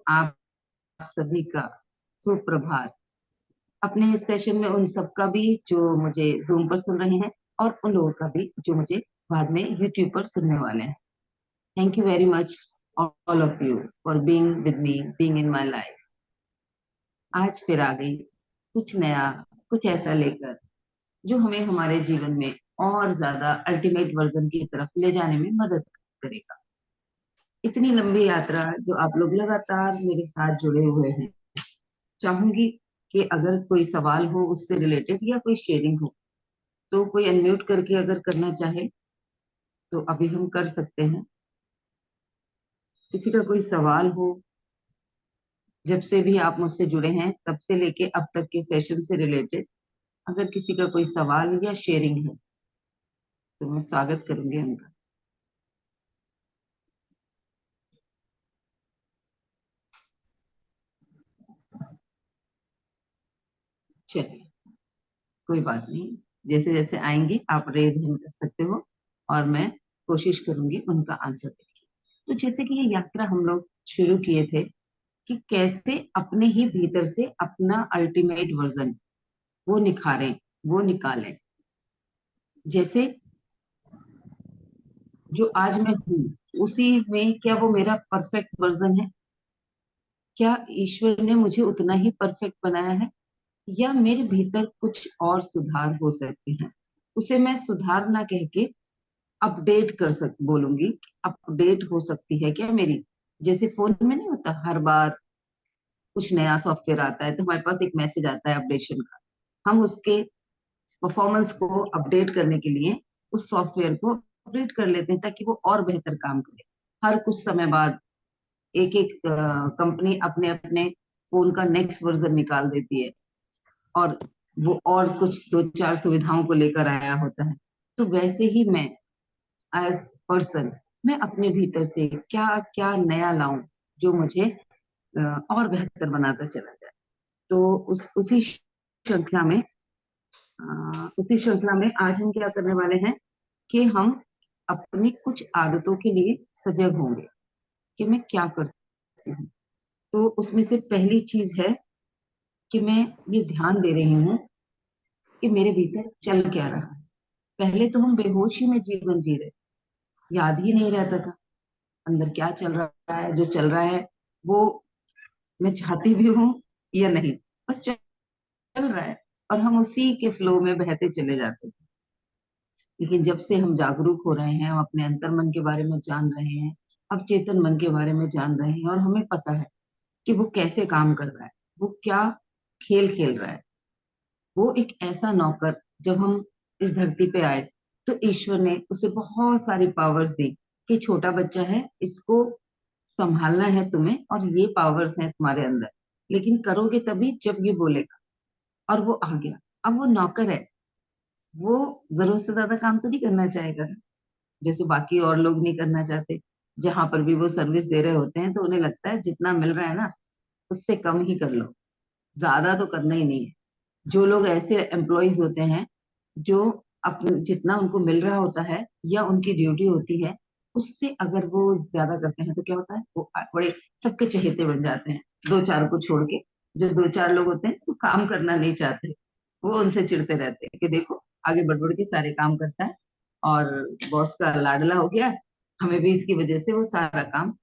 आप सभी का सुप्रभात। अपने इस सेशन में उन सबका भी जो मुझे जूम पर सुन रहे हैं और उन लोगों का भी जो मुझे बाद में यूट्यूब पर सुनने वाले हैं। Thank you very much all of you for being with me, being in my life. आज फिर आ गई कुछ नया, कुछ ऐसा लेकर जो हमें हमारे जीवन में और ज्यादा अल्टीमेट वर्जन की तरफ ले जाने में मदद करेगा। इतनी लंबी यात्रा जो आप लोग लगातार मेरे साथ जुड़े हुए हैं, चाहूंगी कि अगर कोई सवाल हो उससे रिलेटेड या कोई शेयरिंग हो तो कोई अनम्यूट करके अगर करना चाहे तो अभी हम कर सकते हैं। किसी का कोई सवाल हो, जब से भी आप मुझसे जुड़े हैं तब से लेके अब तक के सेशन से रिलेटेड अगर किसी का कोई सवाल या शेयरिंग है तो मैं स्वागत करूंगी उनका। चलिए, कोई बात नहीं, जैसे जैसे आएंगे आप रेज हैंड कर सकते हो और मैं कोशिश करूंगी उनका आंसर देने की। तो जैसे कि ये यात्रा हम लोग शुरू किए थे कि कैसे अपने ही भीतर से अपना अल्टीमेट वर्जन वो निखारें, वो निकालें। जैसे जो आज मैं हूँ उसी में क्या वो मेरा परफेक्ट वर्जन है? क्या ईश्वर ने मुझे उतना ही परफेक्ट बनाया है या मेरे भीतर कुछ और सुधार हो सकते हैं? उसे मैं सुधार ना कह के अपडेट कर सक बोलूंगी। अपडेट हो सकती है क्या मेरी? जैसे फोन में नहीं होता, हर बार कुछ नया सॉफ्टवेयर आता है तो हमारे पास एक मैसेज आता है अपडेशन का। हम उसके परफॉर्मेंस को अपडेट करने के लिए उस सॉफ्टवेयर को अपडेट कर लेते हैं ताकि वो और बेहतर काम करे। हर कुछ समय बाद एक एक कंपनी अपने अपने फोन का नेक्स्ट वर्जन निकाल देती है और वो और कुछ दो चार सुविधाओं को लेकर आया होता है। तो वैसे ही मैं एज पर्सन, मैं अपने भीतर से क्या क्या नया लाऊं जो मुझे और बेहतर बनाता चला जाए। तो उसी श्रृंखला में आज हम क्या करने वाले हैं कि हम अपनी कुछ आदतों के लिए सजग होंगे कि मैं क्या करती हूँ। तो उसमें से पहली चीज है कि मैं ये ध्यान दे रही हूँ कि मेरे भीतर चल क्या रहा है। पहले तो हम बेहोशी में जीवन जी रहे, याद ही नहीं रहता था अंदर क्या चल रहा है। जो चल रहा है वो मैं चाहती भी हूँ या नहीं, बस चल रहा है और हम उसी के फ्लो में बहते चले जाते हैं। लेकिन जब से हम जागरूक हो रहे हैं, हम अपने अंतर मन के बारे में जान रहे हैं, अब चेतन मन के बारे में जान रहे हैं और हमें पता है कि वो कैसे काम कर रहा है, वो क्या खेल खेल रहा है। वो एक ऐसा नौकर, जब हम इस धरती पे आए तो ईश्वर ने उसे बहुत सारी पावर्स दी कि छोटा बच्चा है, इसको संभालना है तुम्हें और ये पावर्स हैं तुम्हारे अंदर, लेकिन करोगे तभी जब ये बोलेगा। और वो आ गया। अब वो नौकर है, वो जरूरत से ज्यादा काम तो नहीं करना चाहेगा जैसे बाकी और लोग नहीं करना चाहते। जहां पर भी वो सर्विस दे रहे होते हैं तो उन्हें लगता है जितना मिल रहा है ना उससे कम ही कर लो, ज्यादा तो करना ही नहीं है। जो लोग ऐसे एम्प्लॉयज होते हैं जो अपन जितना उनको मिल रहा होता है या उनकी ड्यूटी होती है उससे अगर वो ज्यादा करते हैं तो क्या होता है, वो बड़े सबके चहेते बन जाते हैं। दो चार को छोड़ के जो दो चार लोग होते हैं तो काम करना नहीं चाहते, वो उनसे चिढ़ते रहते हैं कि देखो आगे बढ़ बढ़ के सारे काम करता है और बॉस का लाडला हो गया, हमें भी इसकी वजह से वो सारा काम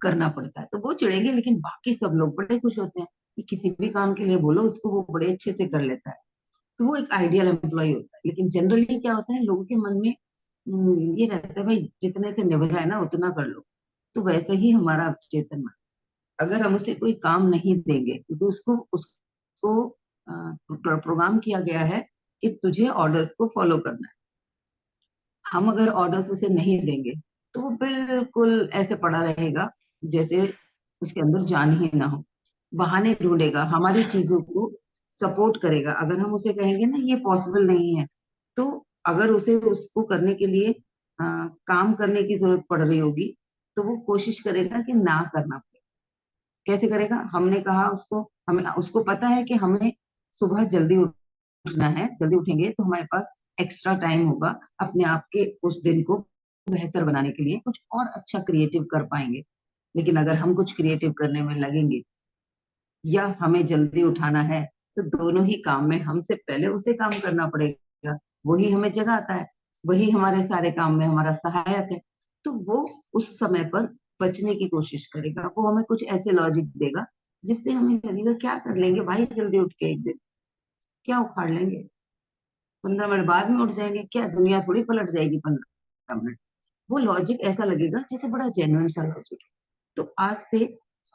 करना पड़ता है। तो वो चिढ़ेंगे, लेकिन बाकी सब लोग बड़े खुश होते हैं कि किसी भी काम के लिए बोलो उसको, वो बड़े अच्छे से कर लेता है। तो वो एक आइडियल एम्प्लॉय होता है। लेकिन जनरली क्या होता है, लोगों के मन में ये रहता है भाई जितने से निभर रहा है ना उतना कर लो। तो वैसे ही हमारा चेतन मन, अगर हम उसे कोई काम नहीं देंगे क्योंकि उसको उसको प्रोग्राम किया गया है कि तुझे ऑर्डर्स को फॉलो करना है। हम अगर ऑर्डर्स उसे नहीं देंगे तो वो बिल्कुल ऐसे पड़ा रहेगा जैसे उसके अंदर जान ही ना हो, बहाने ढूंढेगा, हमारी चीजों को सपोर्ट करेगा। अगर हम उसे कहेंगे ना ये पॉसिबल नहीं है, तो अगर उसे उसको करने के लिए काम करने की जरूरत पड़ रही होगी तो वो कोशिश करेगा कि ना करना पड़े। कैसे करेगा? हमने कहा उसको, हमें उसको पता है कि हमें सुबह जल्दी उठना है, जल्दी उठेंगे तो हमारे पास एक्स्ट्रा टाइम होगा अपने आप के उस दिन को बेहतर बनाने के लिए, कुछ और अच्छा क्रिएटिव कर पाएंगे। लेकिन अगर हम कुछ क्रिएटिव करने में लगेंगे या हमें जल्दी उठाना है, तो दोनों ही काम में हमसे पहले उसे काम करना पड़ेगा। वही हमें जगाता है, वही हमारे सारे काम में हमारा सहायक है। तो वो उस समय पर बचने की कोशिश करेगा, वो हमें कुछ ऐसे लॉजिक देगा जिससे हमें लगेगा क्या कर लेंगे भाई, जल्दी उठ के एक दिन क्या उखाड़ लेंगे, 15 मिनट बाद में उठ जाएंगे, क्या दुनिया थोड़ी पलट जाएगी 15 मिनट। वो लॉजिक ऐसा लगेगा जैसे बड़ा जेन्युइन सा लॉजिक है। तो आज से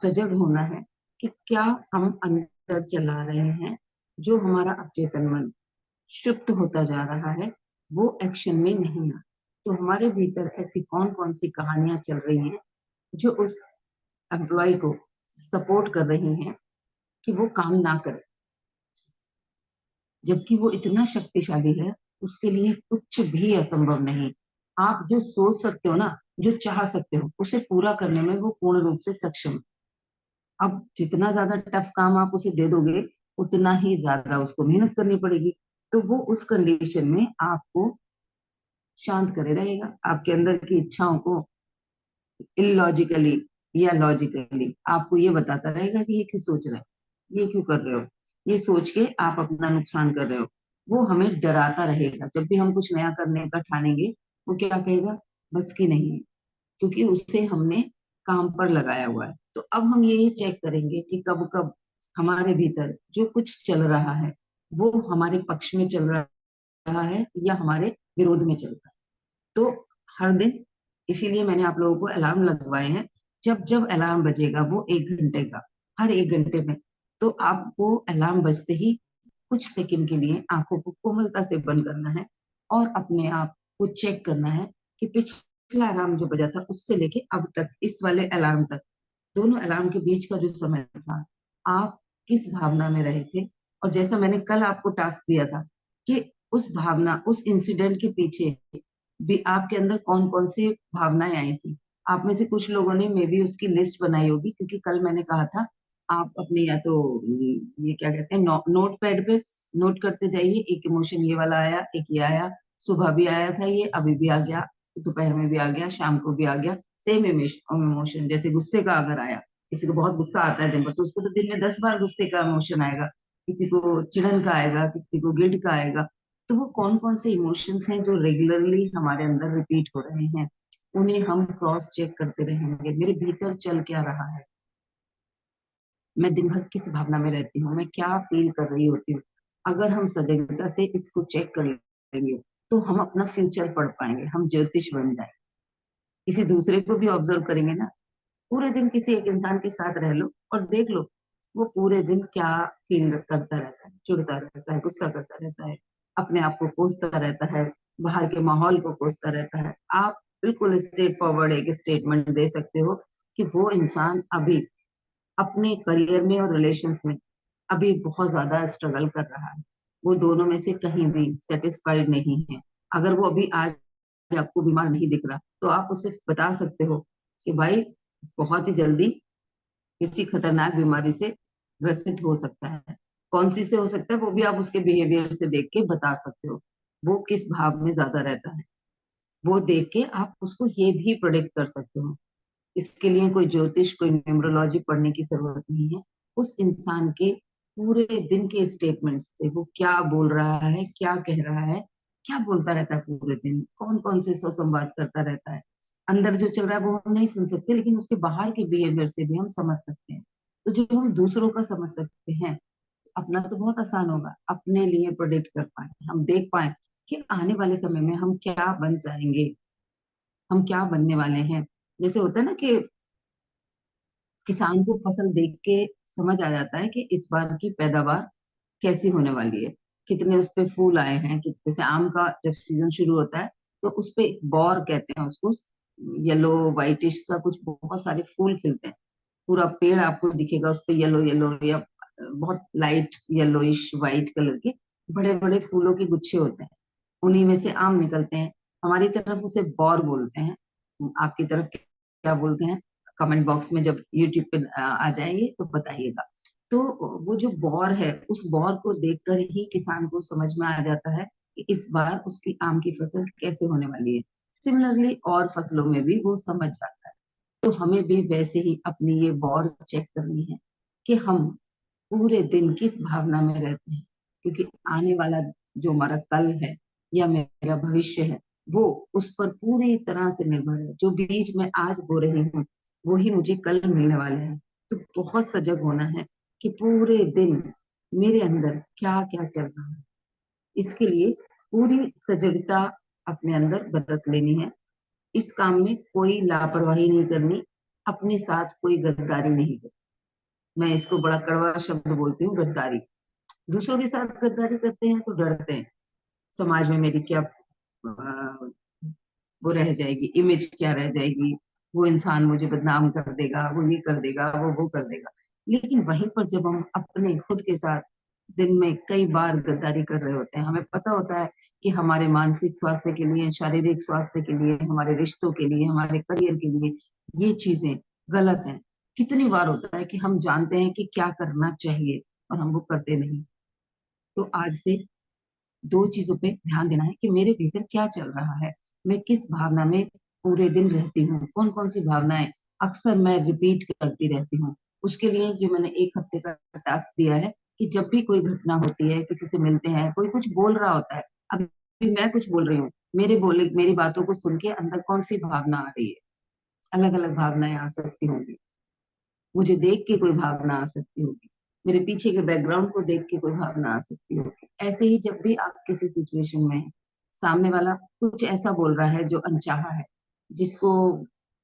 सजग होना है कि क्या हम अंदर चला रहे हैं, जो हमारा अचेतन मन क्षिप्त होता जा रहा है, वो एक्शन में नहीं आ। तो हमारे भीतर ऐसी कौन कौन सी कहानियां चल रही हैं जो उस एम्प्लॉय को सपोर्ट कर रही हैं कि वो काम ना करे, जबकि वो इतना शक्तिशाली है, उसके लिए कुछ भी असंभव नहीं। आप जो सोच सकते हो ना, जो चाह सकते हो, उसे पूरा करने में वो पूर्ण रूप से सक्षम है। अब जितना ज्यादा टफ काम आप उसे दे दोगे, उतना ही ज्यादा उसको मेहनत करनी पड़ेगी। तो वो उस कंडीशन में आपको शांत करे रहेगा, आपके अंदर की इच्छाओं को इलॉजिकली या लॉजिकली आपको ये बताता रहेगा कि ये क्यों सोच रहे हो, ये क्यों कर रहे हो, ये सोच के आप अपना नुकसान कर रहे हो। वो हमें डराता रहेगा, जब भी हम कुछ नया करने का ठानेंगे वो क्या कहेगा, बस की नहीं है, क्योंकि उसे हमने काम पर लगाया हुआ है। तो अब हम ये चेक करेंगे कि कब कब हमारे भीतर जो कुछ चल रहा है वो हमारे पक्ष में चल रहा है या हमारे विरोध में चल रहा है। तो हर दिन, इसीलिए मैंने आप लोगों को अलार्म लगवाए हैं। जब जब अलार्म बजेगा वो 1 घंटे का, हर 1 घंटे में, तो आपको अलार्म बजते ही कुछ सेकंड के लिए आंखों को कोमलता से बंद करना है और अपने आप को चेक करना है कि पिछला अलार्म जो बजा था उससे लेके अब तक इस वाले अलार्म तक, दोनों अलार्म के बीच का जो समय था, आप किस भावना में रहे थे। और जैसा मैंने कल आपको टास्क दिया था कि उस भावना, उस इंसिडेंट के पीछे भी आपके अंदर कौन कौन सी भावनाएं आई थी। आप में से कुछ लोगों ने मे बी उसकी लिस्ट बनाई होगी, क्योंकि कल मैंने कहा था आप अपने या तो ये क्या कहते हैं नोट पैड पे नोट करते जाइए, एक इमोशन ये वाला आया, एक ये आया, सुबह भी आया था, ये अभी भी आ गया, दोपहर में भी आ गया, शाम को भी आ गया। सेम इमोशन, जैसे गुस्से का अगर आया, किसी को बहुत गुस्सा आता है दिन भर, तो उसको तो दिन में 10 बार गुस्से का इमोशन आएगा। किसी को चिड़न का आएगा, किसी को गिल्ट का आएगा। तो वो कौन कौन से इमोशंस हैं जो रेगुलरली हमारे अंदर रिपीट हो रहे हैं, उन्हें हम क्रॉस चेक करते रहेंगे। मेरे भीतर चल क्या रहा है, मैं दिन भर किस भावना में रहती हूँ, मैं क्या फील कर रही होती हूँ। अगर हम सजगता से इसको चेक कर लेंगे तो हम अपना फ्यूचर पढ़ पाएंगे, हम ज्योतिष बन जाए। किसी दूसरे को भी ऑब्जर्व करेंगे ना, पूरे दिन किसी एक इंसान के साथ रह लो और देख लो वो पूरे दिन क्या फील करता रहता है, चिढ़ता रहता है, गुस्सा करता रहता है, अपने आप को कोसता रहता है, बाहर के माहौल को कोसता रहता है। आप बिल्कुल स्ट्रेट फॉरवर्ड एक स्टेटमेंट दे सकते हो कि वो इंसान अभी अपने करियर में और रिलेशंस में अभी बहुत ज्यादा स्ट्रगल कर रहा है, वो दोनों में से कहीं भी सेटिस्फाइड नहीं है। अगर वो अभी आज आपको बीमार नहीं दिख रहा, तो आप उसे बता सकते हो कि भाई बहुत ही जल्दी किसी खतरनाक बीमारी से ग्रसित हो सकता है। कौन सी से हो सकता है वो भी आप उसके बिहेवियर से देख के बता सकते हो, वो किस भाव में ज्यादा रहता है, वो देख के आप उसको ये भी प्रोडिक्ट कर सकते हो। इसके लिए कोई ज्योतिष, कोई न्यूमरोलॉजी पढ़ने की जरूरत नहीं है। उस इंसान के पूरे दिन के स्टेटमेंट से वो क्या बोल रहा है, क्या कह रहा है, क्या बोलता रहता है पूरे दिन, कौन कौन से सौ संवाद करता रहता है, अंदर जो चल रहा है वो हम नहीं सुन सकते, लेकिन उसके बाहर के बिहेवियर से भी हम समझ सकते हैं। तो जो हम दूसरों का समझ सकते हैं, अपना तो बहुत आसान होगा, अपने लिए प्रोडिक्ट कर पाए, हम देख पाए कि आने वाले समय में हम क्या बन जाएंगे, हम क्या बनने वाले हैं। जैसे होता है ना कि किसान को फसल देख के समझ आ जाता है कि इस बार की पैदावार कैसी होने वाली है, कितने उस पे फूल आए हैं। कि जैसे आम का जब सीजन शुरू होता है तो उस पे बौर कहते हैं उसको, येलो व्हाइटिश सा कुछ बहुत सारे फूल खिलते हैं, पूरा पेड़ आपको दिखेगा उस पे येलो येलो या बहुत लाइट येलोइश व्हाइट कलर के बड़े बड़े फूलों के गुच्छे होते हैं, उन्हीं में से आम निकलते हैं। हमारी तरफ उसे बौर बोलते हैं, आपकी तरफ क्या बोलते हैं, कमेंट बॉक्स में जब यूट्यूब पे आ जाएंगे तो बताइएगा। तो वो जो बौर है, उस बौर को देखकर ही किसान को समझ में आ जाता है कि इस बार उसकी आम की फसल कैसे होने वाली है। सिमिलरली और फसलों में भी वो समझ जाता है। तो हमें भी वैसे ही अपनी ये वॉर चेक करनी है कि हम पूरे दिन किस भावना में रहते हैं, क्योंकि आने वाला जो हमारा कल है या मेरा भविष्य है, वो उस पर पूरी तरह से निर्भर है। जो बीज मैं आज बो रही हूँ वो ही मुझे कल मिलने वाले हैं। तो बहुत सजग होना है कि पूरे दिन मेरे अंदर क्या क्या चल रहा है। इसके लिए पूरी सजगता अपने अंदर बरत लेनी है। इस काम में कोई लापरवाही नहीं करनी, अपने साथ कोई गद्दारी नहीं करनी। मैं इसको बड़ा कड़वा शब्द बोलती हूँ, गद्दारी। दूसरों के साथ गद्दारी करते हैं तो डरते हैं, समाज में मेरी क्या वो रह जाएगी, इमेज क्या रह जाएगी, वो इंसान मुझे बदनाम कर देगा, वो ये कर देगा, वो कर देगा। लेकिन वहीं पर जब हम अपने खुद के साथ दिन में कई बार गद्दारी कर रहे होते हैं, हमें पता होता है कि हमारे मानसिक स्वास्थ्य के लिए, शारीरिक स्वास्थ्य के लिए, हमारे रिश्तों के लिए, हमारे करियर के लिए ये चीजें गलत हैं। कितनी बार होता है कि हम जानते हैं कि क्या करना चाहिए और हम वो करते नहीं। तो आज से दो चीजों पे ध्यान देना है कि मेरे भीतर क्या चल रहा है, मैं किस भावना में पूरे दिन रहती हूँ, कौन कौन सी भावनाएं अक्सर मैं रिपीट करती रहती हूँ। उसके लिए जो मैंने एक हफ्ते का टास्क दिया है कि जब भी कोई घटना होती है, किसी से मिलते हैं, कोई कुछ बोल रहा होता है, अभी मैं कुछ बोल रही हूँ, मेरी बातों को सुन के अंदर कौन सी भावना आ रही है। अलग अलग भावनाएं आ सकती होंगी, मुझे देख के कोई भावना आ सकती होगी, मेरे पीछे के बैकग्राउंड को देख के कोई भावना आ सकती होगी। ऐसे ही जब भी आप किसी सिचुएशन में हैं, सामने वाला कुछ ऐसा बोल रहा है जो अनचाहा है, जिसको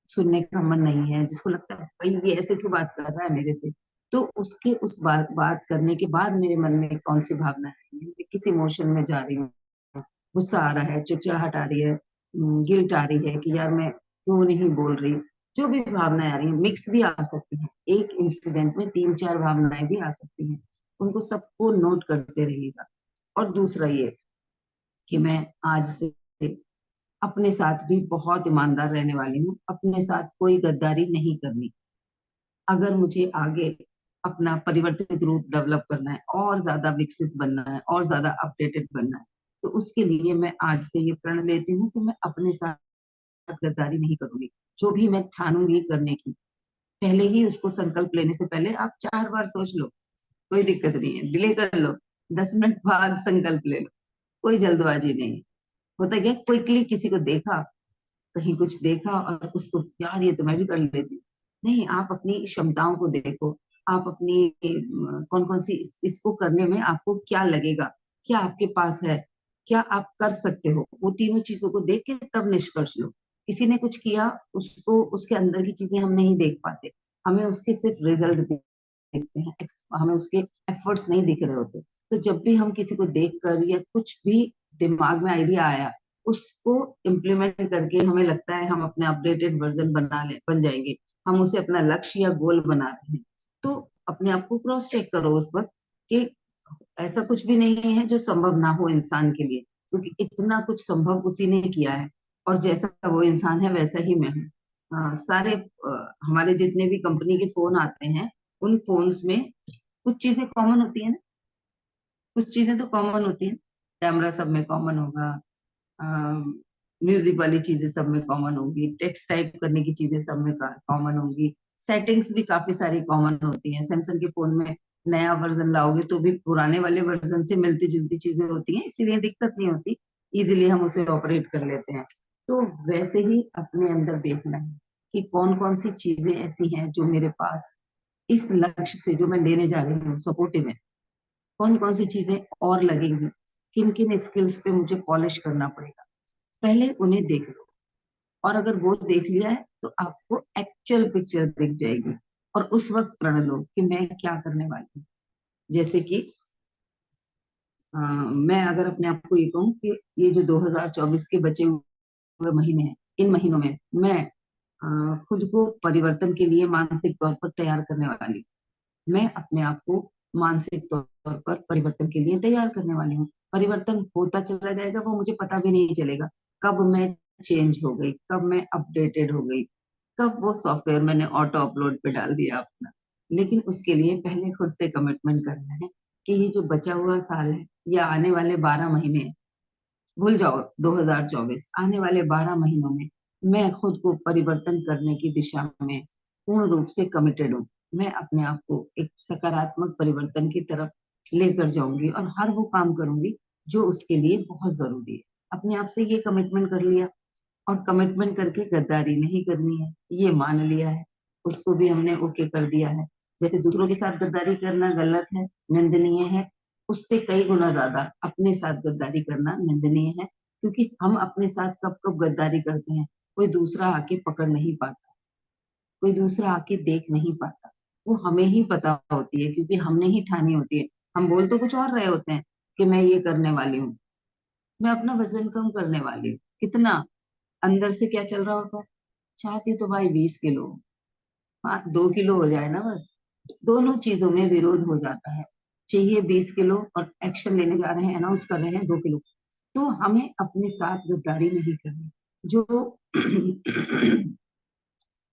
सुनने का मन नहीं है, जिसको लगता है भाई ये ऐसे क्यों बात कर रहा है मेरे से, तो उसके उस बात करने के बाद मेरे मन में कौन सी भावना है, मैं किस इमोशन में जा रही हूँ। गुस्सा आ रहा है, चिड़चिड़ाहट आ रही है, गिल्ट आ रही है कि यार मैं क्यों नहीं बोल रही। जो भी भावनाएं आ रही हैं, मिक्स भी आ सकती हैं, एक इंसिडेंट में तीन चार भावनाएं भी आ सकती हैं। उनको सबको नोट करते रहिएगा। और दूसरा ये कि मैं आज से अपने साथ भी बहुत ईमानदार रहने वाली हूँ, अपने साथ कोई गद्दारी नहीं करनी। अगर मुझे आगे अपना परिवर्तित रूप डेवलप करना है, और ज्यादा विकसित बनना है, और ज्यादा अपडेटेड बनना है, तो उसके लिए मैं आज से ये प्रण लेती हूँ कि मैं अपने साथ गद्दारी नहीं करूंगी। जो भी मैं ठानूंगी करने की, पहले ही उसको संकल्प लेने से पहले आप 4 बार सोच लो, कोई दिक्कत नहीं है, डिले कर लो, 10 मिनट बाद संकल्प ले लो, कोई जल्दबाजी नहीं है। होता क्या, क्विकली किसी को देखा, कहीं कुछ देखा और उसको यार ये तो मैं भी कर लेती हूँ। नहीं, आप अपनी क्षमताओं को देखो, आप अपनी कौन कौन सी इसको करने में आपको क्या लगेगा, क्या आपके पास है, क्या आप कर सकते हो, वो तीनों चीजों को देख के तब निष्कर्ष लो। किसी ने कुछ किया, उसको उसके अंदर की चीजें हम नहीं देख पाते, हमें उसके सिर्फ रिजल्ट देखते हैं, हमें उसके एफर्ट्स नहीं दिख रहे होते। तो जब भी हम किसी को देखकर या कुछ भी दिमाग में आइडिया आया, उसको इम्प्लीमेंट करके हमें लगता है हम अपने अपडेटेड वर्जन बन जाएंगे, हम उसे अपना लक्ष्य या गोल बना रहे हैं, तो अपने आप को क्रॉस चेक करो उस वक्त कि ऐसा कुछ भी नहीं है जो संभव ना हो इंसान के लिए, क्योंकि इतना कुछ संभव उसी ने किया है। और जैसा वो इंसान है वैसा ही मैं हूँ। सारे हमारे जितने भी कंपनी के फोन आते हैं, उन फोन्स में कुछ चीजें कॉमन होती है ना, कुछ चीजें तो कॉमन होती है। कैमरा सब में कॉमन होगा, म्यूजिक वाली चीजें सब में कॉमन होंगी, टेक्स्ट टाइप करने की चीजें सब में कॉमन होंगी, सेटिंग्स भी काफी सारी कॉमन होती हैं। सैमसंग के फोन में नया वर्जन लाओगे तो भी पुराने वाले वर्जन से मिलती जुलती चीजें होती हैं, इसीलिए दिक्कत नहीं होती, इजीली हम उसे ऑपरेट कर लेते हैं। तो वैसे ही अपने अंदर देखना है कि कौन कौन सी चीजें ऐसी हैं जो मेरे पास इस लक्ष्य से जो मैं लेने जा रही हूँ सपोर्टिव है, कौन कौन सी चीजें और लगेंगी, किन किन स्किल्स पे मुझे पॉलिश करना पड़ेगा, पहले उन्हें देख लो। और अगर वो देख लिया है तो आपको एक्चुअल पिक्चर दिख जाएगी, और उस वक्त प्रण लो कि मैं क्या करने वाली हूँ। जैसे कि मैं अगर अपने आप को ये कहूँ कि ये जो 2024 के बचे हुए महीने हैं, इन महीनों में मैं खुद को परिवर्तन के लिए मानसिक तौर पर तैयार करने वाली हूँ। मैं अपने आप को मानसिक तौर पर परिवर्तन के लिए तैयार करने वाली हूँ। परिवर्तन होता चला जाएगा, वो मुझे पता भी नहीं चलेगा कब मैं चेंज हो गई, कब मैं अपडेटेड हो गई, कब वो सॉफ्टवेयर मैंने ऑटो अपलोड पे डाल दिया अपना। लेकिन उसके लिए पहले खुद से कमिटमेंट करना है कि ये जो बचा हुआ साल है या आने वाले 12 महीने, भूल जाओ 2024, आने वाले 12 महीनों में मैं खुद को परिवर्तन करने की दिशा में पूर्ण रूप से कमिटेड हूँ। मैं अपने आप को एक सकारात्मक परिवर्तन की तरफ लेकर जाऊंगी और हर वो काम करूंगी जो उसके लिए बहुत जरूरी है। अपने आप से ये कमिटमेंट कर लिया, और कमिटमेंट करके गद्दारी नहीं करनी है, ये मान लिया है, उसको भी हमने ओके कर दिया है। जैसे दूसरों के साथ गद्दारी करना गलत है, निंदनीय है, उससे कई गुना ज्यादा अपने साथ गद्दारी करना निंदनीय है, क्योंकि हम अपने साथ कब कब गद्दारी करते हैं कोई दूसरा आके पकड़ नहीं पाता, कोई दूसरा आके देख नहीं पाता। वो हमें ही पता होती है, क्योंकि हमने ही ठानी होती है। हम बोल तो कुछ और रहे होते हैं कि मैं ये करने वाली हूँ, मैं अपना वजन कम करने वाली हूँ, कितना अंदर से क्या चल रहा होता है, चाहती तो भाई 20 किलो, हाँ 2 किलो हो जाए ना बस। दोनों चीजों में विरोध हो जाता है, चाहिए 20 किलो और एक्शन लेने जा रहे हैं, अनाउंस कर रहे हैं 2 किलो। तो हमें अपने साथ गद्दारी नहीं करनी। जो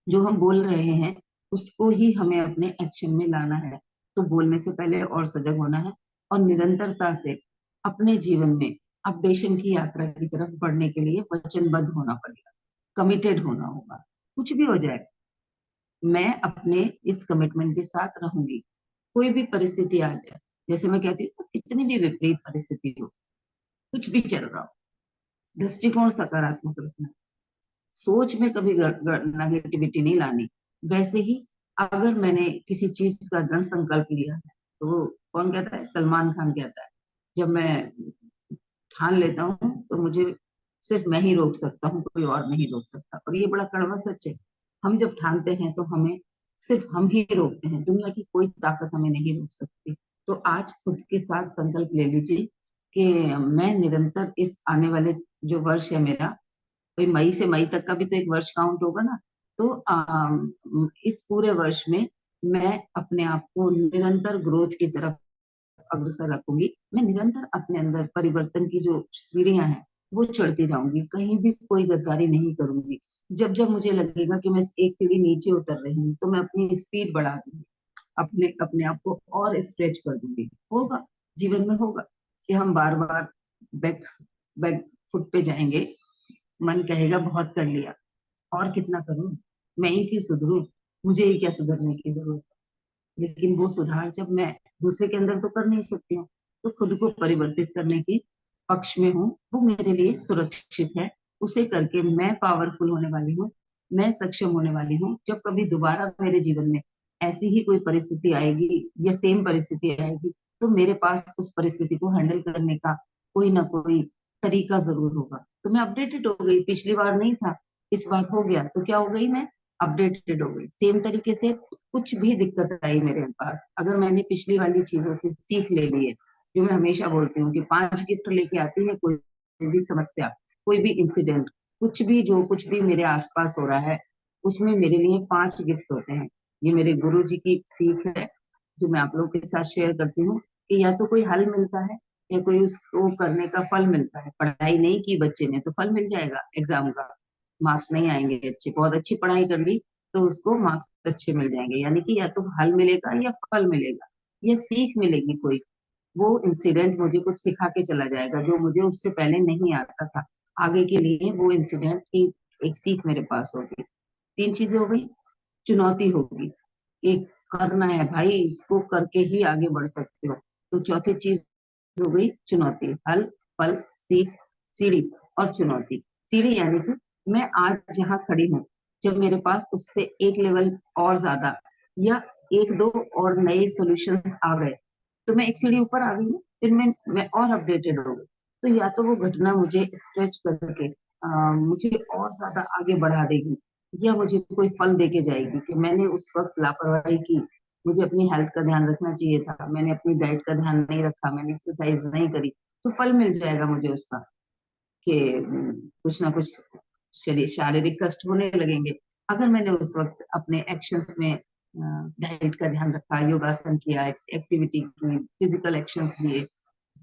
जो हम बोल रहे हैं उसको ही हमें अपने एक्शन में लाना है। तो बोलने से पहले और सजग होना है, और निरंतरता से अपने जीवन में अपडेशन की यात्रा की तरफ बढ़ने के लिए वचनबद्ध होना पड़ेगा, कमिटेड होना होगा। कुछ भी हो जाए, मैं अपने इस कमिटमेंट के साथ रहूंगी। कोई भी परिस्थिति आ जाए, जैसे मैं कहती हूँ कितनी भी विपरीत परिस्थिति हो, कुछ भी चल रहा हो, दृष्टिकोण सकारात्मक रखना, सोच में कभी नेगेटिविटी नहीं लानी। वैसे ही अगर मैंने किसी चीज का दृढ़ संकल्प लिया है, तो वो कौन कहता है, सलमान खान कहता है, जब मैं ठान लेता हूँ तो मुझे सिर्फ मैं ही रोक सकता हूँ, कोई और नहीं रोक सकता। और ये बड़ा कड़वा सच है। हम जब ठानते हैं तो हमें सिर्फ हम ही रोकते हैं, दुनिया की कोई ताकत हमें नहीं रोक सकती। तो आज खुद के साथ संकल्प ले लीजिए कि मैं निरंतर इस आने वाले जो वर्ष है मेरा, भाई मई से मई तक का भी तो एक वर्ष काउंट होगा ना, तो इस पूरे वर्ष में मैं अपने आप को निरंतर ग्रोथ की तरफ अग्रसर रखूंगी। मैं निरंतर अपने अंदर परिवर्तन की जो सीढ़ियां हैं वो चढ़ती जाऊंगी, कहीं भी कोई गद्दारी नहीं करूंगी। जब जब मुझे लगेगा कि मैं एक सीढ़ी नीचे उतर रही हूँ तो मैं अपनी स्पीड बढ़ा दूंगी, अपने अपने आप को और स्ट्रेच कर दूंगी। होगा, जीवन में होगा कि हम बार बार बैक बैक फुट पे जाएंगे, मन कहेगा बहुत कर लिया, और कितना करूं, मैं ही क्यों सुधरूं, मुझे ही क्या सुधरने की जरूरत है। लेकिन वो सुधार जब मैं दूसरे के अंदर तो कर नहीं सकती हूँ, तो खुद को परिवर्तित करने के पक्ष में हूँ, वो मेरे लिए सुरक्षित है। उसे करके मैं पावरफुल होने वाली हूँ, मैं सक्षम होने वाली हूँ। जब कभी दोबारा मेरे जीवन में ऐसी ही कोई परिस्थिति आएगी या सेम परिस्थिति आएगी, तो मेरे पास उस परिस्थिति को हैंडल करने का कोई ना कोई तरीका जरूर होगा। तो मैं अपडेटेड हो गई, पिछली बार नहीं था, इस बार हो गया, तो क्या हो गई, मैं अपडेटेड हो गई। सेम तरीके से कुछ भी दिक्कत आई मेरे पास, अगर मैंने पिछली वाली चीजों से सीख ले ली है, जो मैं हमेशा बोलती हूँ कि 5 गिफ्ट लेके आती है कोई भी समस्या, कोई भी इंसिडेंट, कुछ भी जो कुछ भी मेरे आसपास हो रहा है, उसमें मेरे लिए 5 गिफ्ट होते हैं। ये मेरे गुरु जी की सीख है, जो मैं आप लोगों के साथ शेयर करती हूँ, कि या तो कोई हल मिलता है या कोई उसको करने का फल मिलता है। पढ़ाई नहीं की बच्चे ने तो फल मिल जाएगा एग्जाम का, मार्क्स नहीं आएंगे अच्छे, बहुत अच्छी पढ़ाई कर ली तो उसको मार्क्स अच्छे मिल जाएंगे, यानी कि या तो हल मिलेगा या फल मिलेगा, या सीख मिलेगी कोई। वो इंसिडेंट मुझे कुछ सिखा के चला जाएगा जो मुझे उससे पहले नहीं आता था। आगे के लिए वो इंसिडेंट की एक सीख मेरे पास होगी। 3 चीजें हो गई, चुनौती होगी, एक करना है भाई, इसको करके ही आगे बढ़ सकते हो। तो चौथी चीज हो गई चुनौती, हल, फल, सीख, सीढ़ी और चुनौती। सीढ़ी यानी कि मैं आज जहाँ खड़ी हूँ, जब मेरे पास उससे एक लेवल और ज्यादा या एक दो और नए सॉल्यूशंस आ गए, तो मैं एक सीढ़ी ऊपर आ गई ना, फिर मैं और अपडेटेड हो गई। तो या तो वो घटना मुझे स्ट्रेच करके मुझे और ज्यादा आगे बढ़ा देगी, या मुझे कोई फल दे के जाएगी कि मैंने उस वक्त लापरवाही की, मुझे अपनी हेल्थ का ध्यान रखना चाहिए था, मैंने अपनी डाइट का ध्यान नहीं रखा, मैंने एक्सरसाइज नहीं करी, तो फल मिल जाएगा मुझे उसका, कि कुछ ना कुछ शरीर शारीरिक कष्ट होने लगेंगे। अगर मैंने उस वक्त अपने एक्शंस में डाइट का ध्यान रखा, योगासन किया, एक्टिविटी की, फिजिकल एक्शंस लिए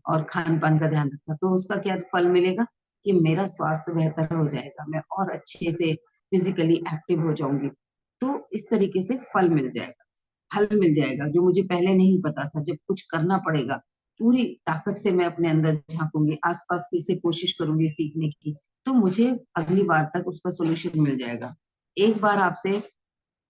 और खान पान का ध्यान रखा, तो उसका क्या फल मिलेगा, कि मेरा स्वास्थ्य बेहतर हो जाएगा, मैं और अच्छे से फिजिकली एक्टिव हो जाऊंगी। तो इस तरीके से फल मिल जाएगा, हल मिल जाएगा, जो मुझे पहले नहीं पता था। जब कुछ करना पड़ेगा, पूरी ताकत से मैं अपने अंदर झांकूंगी, आसपास से कोशिश करूंगी सीखने की, तो मुझे अगली बार तक उसका सोल्यूशन मिल जाएगा। एक बार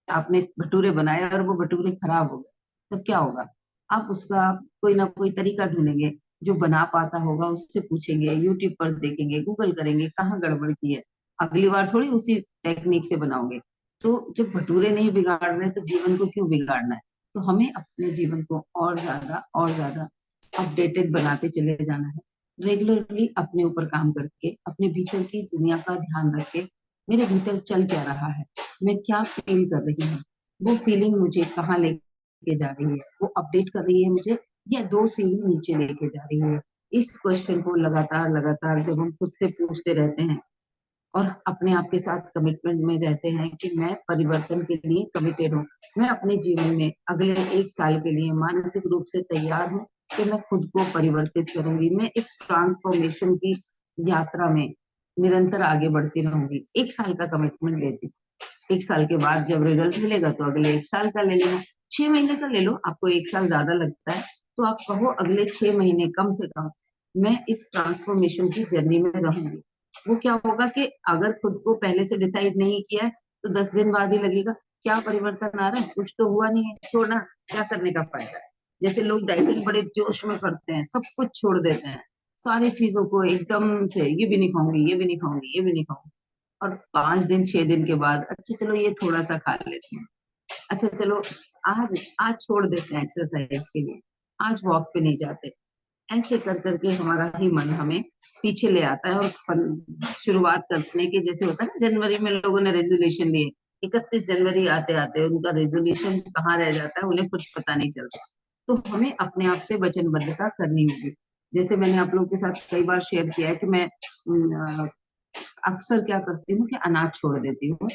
आपने भटूरे बनाए और वो भटूरे खराब हो गए, तब क्या होगा? आप उसका कोई ना कोई तरीका ढूंढेंगे, जो बना पाता होगा उससे पूछेंगे, यूट्यूब पर देखेंगे, गूगल करेंगे कहाँ गड़बड़ की है। अगली बार थोड़ी उसी टेक्निक से बनाओगे। तो जब भटूरे नहीं बिगाड़ रहे तो जीवन को क्यों बिगाड़ना है? तो हमें अपने जीवन को और ज्यादा अपडेटेड बनाते चले जाना है। रेगुलरली अपने ऊपर काम करके, अपने भीतर की दुनिया का ध्यान रख के, मेरे भीतर चल क्या रहा है, मैं क्या फील कर रही हूँ, वो फीलिंग मुझे कहाँ लेके जा रही है, वो अपडेट कर रही है मुझे या 2 सीढ़ी नीचे लेके जा रही है। इस क्वेश्चन को लगातार लगातार जब हम खुद से पूछते रहते हैं और अपने आप के साथ कमिटमेंट में रहते हैं कि मैं परिवर्तन के लिए कमिटेड हूँ, मैं अपने जीवन में अगले 1 साल के लिए मानसिक रूप से तैयार हूँ कि मैं खुद को परिवर्तित करूंगी, मैं इस ट्रांसफॉर्मेशन की यात्रा में निरंतर आगे बढ़ती रहूंगी। 1 साल का कमिटमेंट लेती हूँ। 1 साल के बाद जब रिजल्ट मिलेगा तो अगले 1 साल का ले लेना, 6 महीने का ले लो। आपको 1 साल ज्यादा लगता है तो आप कहो अगले 6 महीने कम से कम मैं इस ट्रांसफॉर्मेशन की जर्नी में रहूंगी। वो क्या होगा कि अगर खुद को पहले से डिसाइड नहीं किया है तो 10 दिन बाद ही लगेगा क्या परिवर्तन आ रहा है, कुछ तो हुआ नहीं है, छोड़ना क्या करने का फायदा है। जैसे लोग डाइटिंग बड़े जोश में करते हैं, सब कुछ छोड़ देते हैं, सारी चीजों को एकदम से, ये भी नहीं खाऊंगी, ये भी नहीं खाऊंगी, ये भी नहीं खाऊंगी, और 5 दिन 6 दिन के बाद अच्छा चलो ये थोड़ा सा खा लेते हैं, अच्छा चलो आज आज छोड़ देते हैं एक्सरसाइज के लिए, आज वॉक पे नहीं जाते। ऐसे कर करके हमारा ही मन हमें पीछे ले आता है। और शुरुआत करने के जैसे होता है ना, जनवरी में लोगों ने रेजोल्यूशन लिए, 31 जनवरी आते आते उनका रेजोल्यूशन कहाँ रह जाता है उन्हें कुछ पता नहीं चलता। तो हमें अपने आप से वचनबद्धता करनी होगी। जैसे मैंने आप लोगों के साथ कई बार शेयर किया है कि मैं अक्सर क्या करती हूँ कि अनाज छोड़ देती हूँ।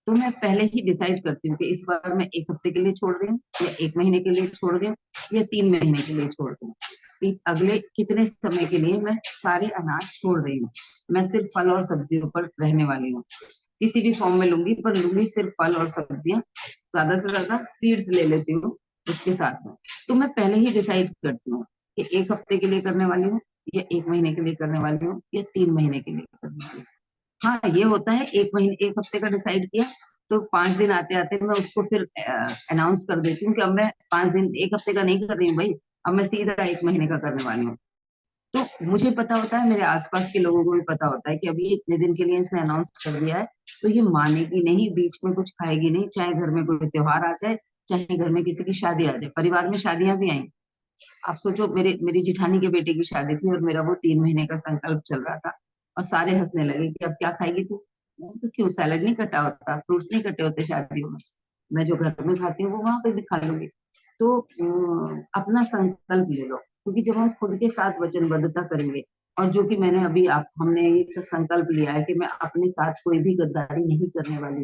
तो मैं पहले ही डिसाइड करती हूँ कि इस बार मैं 1 हफ्ते के लिए छोड़ रही हूँ या 1 महीने के लिए छोड़ रही हूँ या 3 महीने के लिए छोड़ रही हूँ, कि अगले कितने समय के लिए मैं सारे अनाज छोड़ रही हूँ। मैं सिर्फ फल और सब्जियों पर रहने वाली हूँ, किसी भी फॉर्म में लूंगी पर लूंगी सिर्फ फल और सब्जियां, ज्यादा से ज्यादा सीड्स ले लेती हूँ उसके साथ में। तो मैं पहले ही डिसाइड करती हूँ कि 1 हफ्ते के लिए करने वाली हूँ या 1 महीने के लिए करने वाली हूँ या 3 महीने के लिए करने वाली हूँ। हाँ ये होता है, 1 हफ्ते का डिसाइड किया तो 5 दिन आते आते मैं उसको फिर अनाउंस कर देती हूँ कि अब मैं 5 दिन 1 हफ्ते का नहीं कर रही हूँ भाई, अब मैं सीधा 1 महीने का करने वाली हूँ। तो मुझे पता होता है, मेरे आसपास के लोगों को भी पता होता है कि अभी इतने दिन के लिए इसने अनाउंस कर दिया है, तो ये मानेगी नहीं, बीच में कुछ खाएगी नहीं, चाहे घर में कोई त्योहार आ जाए, चाहे घर में किसी की शादी आ जाए। परिवार में शादियां भी आई, आप सोचो, मेरी जिठानी के बेटे की शादी थी और मेरा वो 3 महीने का संकल्प चल रहा था और सारे हंसने लगे कि अब क्या खाएगी तू। मैंने तो क्यों, सैलड नहीं कटा होता, फ्रूट्स नहीं कटे होते शादियों में, मैं जो घर में खाती हूँ वो वहां पे भी खा लूंगी। तो अपना संकल्प ले लो, क्योंकि जब हम खुद के साथ वचनबद्धता करेंगे, और जो कि मैंने अभी आप हमने एक संकल्प लिया है कि मैं अपने साथ कोई भी गद्दारी नहीं करने वाली,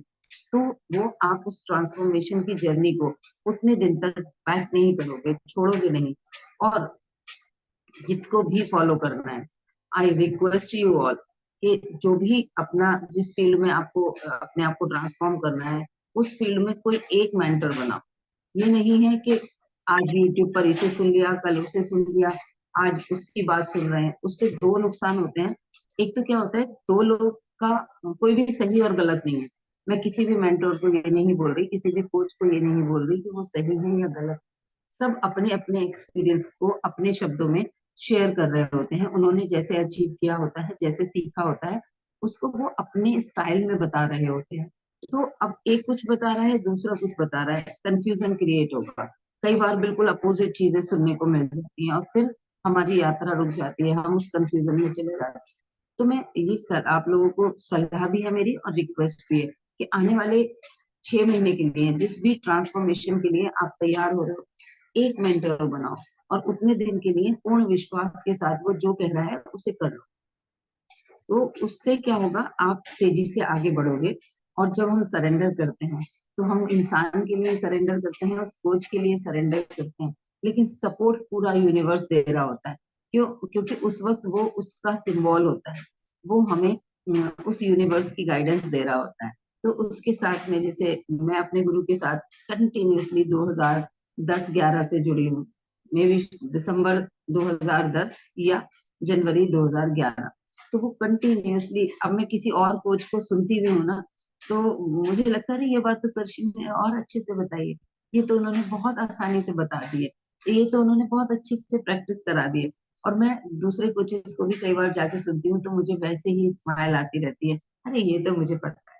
तो वो आप उस ट्रांसफॉर्मेशन की जर्नी को उतने दिन तक बैक नहीं करोगे, छोड़ोगे नहीं। और जिसको भी फॉलो करना है, आई रिक्वेस्ट यू ऑल कि जो भी अपना जिस फील्ड में आपको अपने आप को ट्रांसफॉर्म करना है, उस फील्ड में कोई एक मेंटर बनाओ। ये नहीं है कि आज यूट्यूब पर इसे सुन लिया, कल उसे सुन लिया, आज उसकी बात सुन रहे हैं। उससे 2 नुकसान होते हैं। एक तो क्या होता है, 2 लोग का कोई भी सही और गलत नहीं है। मैं किसी भी मेंटर को ये नहीं बोल रही, किसी भी कोच को ये नहीं बोल रही कि वो सही है या गलत। सब अपने अपने एक्सपीरियंस को अपने शब्दों में शेयर कर रहे होते हैं। उन्होंने जैसे अचीव किया होता है, जैसे सीखा होता है, उसको वो अपने स्टाइल में बता रहे होते हैं। तो अब एक कुछ बता रहा है, दूसरा कुछ बता रहा है, कंफ्यूजन क्रिएट होगा। कई बार बिल्कुल अपोजिट चीजें सुनने को मिल जाती हैं और फिर हमारी यात्रा रुक जाती है, हम उस कंफ्यूजन में चले जाते हैं। तो मैं ये आप लोगों को सलाह भी है मेरी और रिक्वेस्ट भी है कि आने वाले 6 महीने के लिए जिस भी ट्रांसफॉर्मेशन के लिए आप तैयार हो रहे हो, एक मेंटर बनाओ और उतने दिन के लिए पूर्ण विश्वास के साथ वो जो कह रहा है उसे कर लो। तो उससे क्या होगा, आप तेजी से आगे बढ़ोगे। और जब हम सरेंडर करते हैं तो हम इंसान के लिए सरेंडर करते हैं, उस कोच के लिए सरेंडर करते हैं, लेकिन सपोर्ट पूरा यूनिवर्स दे रहा होता है। क्यों? क्योंकि उस वक्त वो उसका सिंबल होता है, वो हमें उस यूनिवर्स की गाइडेंस दे रहा होता है। तो उसके साथ में, जैसे मैं अपने गुरु के साथ कंटिन्यूअसली 2010-11 से जुड़ी हूँ, मे भी दिसंबर 2010 या जनवरी 2011, तो वो कंटिन्यूअसली, अब मैं किसी और कोच को सुनती भी हूँ ना, तो मुझे लगता है ये बात तो सरशी ने और अच्छे से बताई है, ये तो उन्होंने बहुत आसानी से बता दी है, ये तो उन्होंने बहुत अच्छे से प्रैक्टिस करा दी है। और मैं दूसरे कोचेस को भी कई बार जाके सुनती हूँ तो मुझे वैसे ही स्माइल आती रहती है, अरे ये तो मुझे पता है,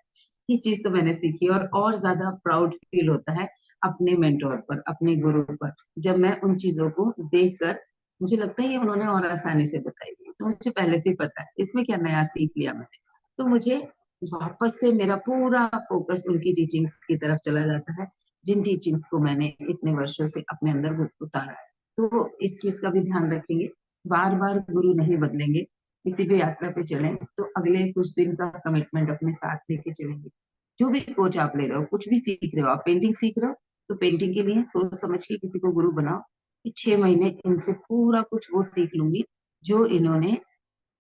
ये चीज तो मैंने सीखी। और ज्यादा प्राउड फील होता है अपने मेंटोर पर, अपने गुरु पर, जब मैं उन चीजों को देखकर मुझे लगता है ये उन्होंने और आसानी से बताई है, तो मुझे पहले से ही पता है, इसमें क्या नया सीख लिया मैंने। तो मुझे वापस से मेरा पूरा फोकस उनकी टीचिंग्स की तरफ चला जाता है, जिन टीचिंग्स को मैंने इतने वर्षों से अपने अंदर उतारा है। तो इस चीज का भी ध्यान रखेंगे, बार बार गुरु नहीं बदलेंगे, किसी भी यात्रा पे चलें तो अगले कुछ दिन का कमिटमेंट अपने साथ लेके चलेंगे। जो भी कोच आप ले रहे हो, कुछ भी सीख रहे हो, आप पेंटिंग सीख रहे हो तो पेंटिंग के लिए सोच समझ के किसी को गुरु बनाओ कि 6 महीने इनसे पूरा कुछ वो सीख लूंगी जो इन्होंने,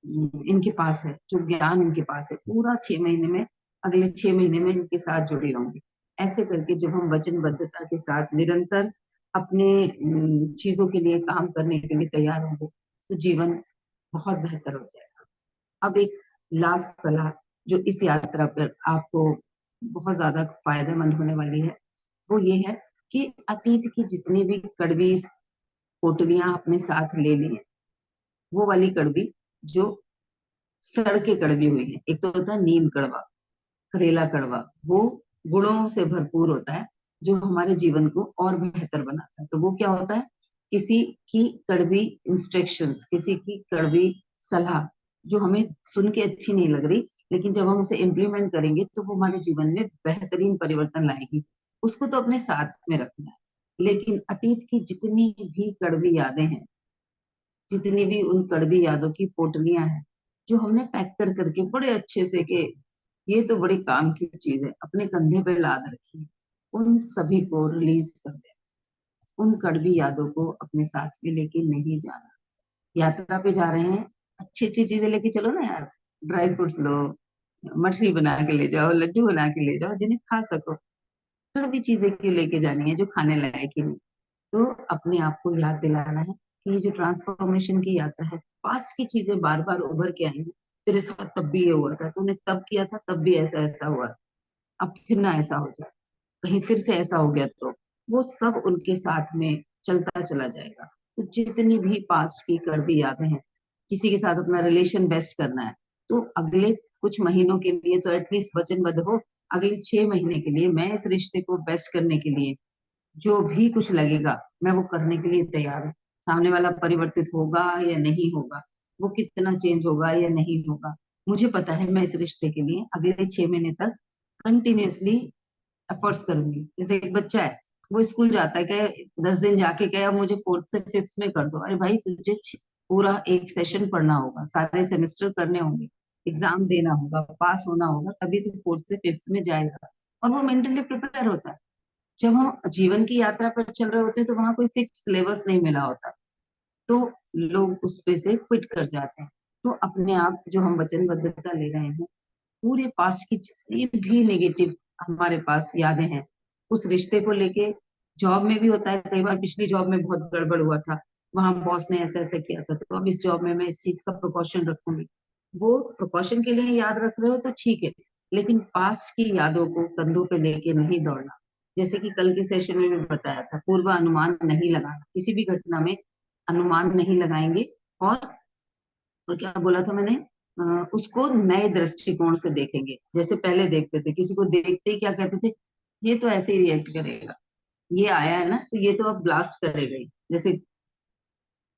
इनके पास है, जो ज्ञान इनके पास है, पूरा 6 महीने में, अगले 6 महीने में इनके साथ जुड़ी रहूंगी। ऐसे करके जब हम वचनबद्धता के साथ निरंतर अपने चीजों के लिए काम करने के लिए तैयार होंगे तो जीवन बहुत बेहतर हो जाएगा। अब एक लास्ट सलाह जो इस यात्रा पर आपको बहुत ज्यादा फायदेमंद होने वाली है, वो ये है कि अतीत की जितनी भी कड़वी पोटलियां अपने साथ ले ली है, वो वाली कड़वी जो सड़ के कड़वी हुई है, एक तो होता है नीम कड़वा, करेला कड़वा, वो गुणों से भरपूर होता है जो हमारे जीवन को और बेहतर बनाता है। तो वो क्या होता है, किसी की कड़वी इंस्ट्रक्शंस, किसी की कड़वी सलाह जो हमें सुन के अच्छी नहीं लग रही, लेकिन जब हम उसे इम्प्लीमेंट करेंगे तो वो हमारे जीवन में बेहतरीन परिवर्तन लाएगी, उसको तो अपने साथ में रखना है। लेकिन अतीत की जितनी भी कड़वी यादें हैं, जितनी भी उन कड़वी यादों की पोटलियां हैं जो हमने पैक कर करके बड़े अच्छे से के ये तो बड़ी काम की चीज है अपने कंधे पे लाद रखी है, उन सभी को रिलीज कर दे। उन कड़वी यादों को अपने साथ में लेके नहीं जाना। यात्रा पे जा रहे हैं, अच्छी अच्छी चीजें लेके चलो ना यार, ड्राई फ्रूट्स लो, मठरी बना के ले जाओ, लड्डू बना के ले जाओ जिन्हें खा सको। कड़वी चीजें क्यों लेके जानी है जो खाने लायक ही नहीं। तो अपने आप को याद दिलाना है कि ये जो ट्रांसफॉर्मेशन की यात्रा है, पास्ट की चीजें बार बार उभर के आएंगी, तेरे साथ तब भी ये हुआ था, तूने तब किया था, तब भी ऐसा ऐसा हुआ, अब फिर ना ऐसा हो जाए, कहीं फिर से ऐसा हो गया तो वो सब उनके साथ में चलता चला जाएगा। तो जितनी भी पास्ट की कड़वी यादें हैं, किसी के साथ अपना रिलेशन बेस्ट करना है तो अगले कुछ महीनों के लिए तो एटलीस्ट वचनबद्ध हो, अगले 6 महीने के लिए मैं इस रिश्ते को बेस्ट करने के लिए जो भी कुछ लगेगा मैं वो करने के लिए तैयार हूँ। सामने वाला परिवर्तित होगा या नहीं होगा, वो कितना चेंज होगा या नहीं होगा, मुझे पता है मैं इस रिश्ते के लिए अगले 6 महीने तक कंटिन्यूअसली एफर्ट्स करूंगी। जैसे एक बच्चा है, वो स्कूल जाता है, कहे 10 दिन जाके कहे अब मुझे फोर्थ से फिफ्थ में कर दो, अरे भाई तुझे पूरा एक सेशन पढ़ना होगा, सारे सेमेस्टर करने होंगे, एग्जाम देना होगा, पास होना होगा, तभी तो फोर्थ से फिफ्थ में जाएगा। और वो मेंटली प्रिपेयर होता है। जब हम जीवन की यात्रा पर चल रहे होते हैं तो वहां कोई फिक्स सिलेबस नहीं मिला होता, तो लोग उस पे से क्विट कर जाते हैं। तो अपने आप जो हम वचनबद्धता ले रहे हैं, पूरे पास्ट की जितनी भी नेगेटिव हमारे पास यादें हैं उस रिश्ते को लेके, जॉब में भी होता है कई बार, पिछली जॉब में बहुत गड़बड़ हुआ था, वहां बॉस ने ऐसा ऐसा किया था, तो अब इस जॉब में मैं इस चीज का प्रिकॉशन रखूंगी। वो प्रिकॉशन के लिए याद रख रहे हो तो ठीक है, लेकिन पास्ट की यादों को कंधों पे लेके नहीं दौड़ना। जैसे कि कल के सेशन में भी बताया था, पूर्व अनुमान नहीं लगाना, किसी भी घटना में अनुमान नहीं लगाएंगे। और क्या बोला था मैंने, उसको नए दृष्टिकोण से देखेंगे। जैसे पहले देखते थे, किसी को देखते ही क्या कहते थे, ये तो ऐसे ही रिएक्ट करेगा, ये आया है ना तो ये तो अब ब्लास्ट करेगा ही। जैसे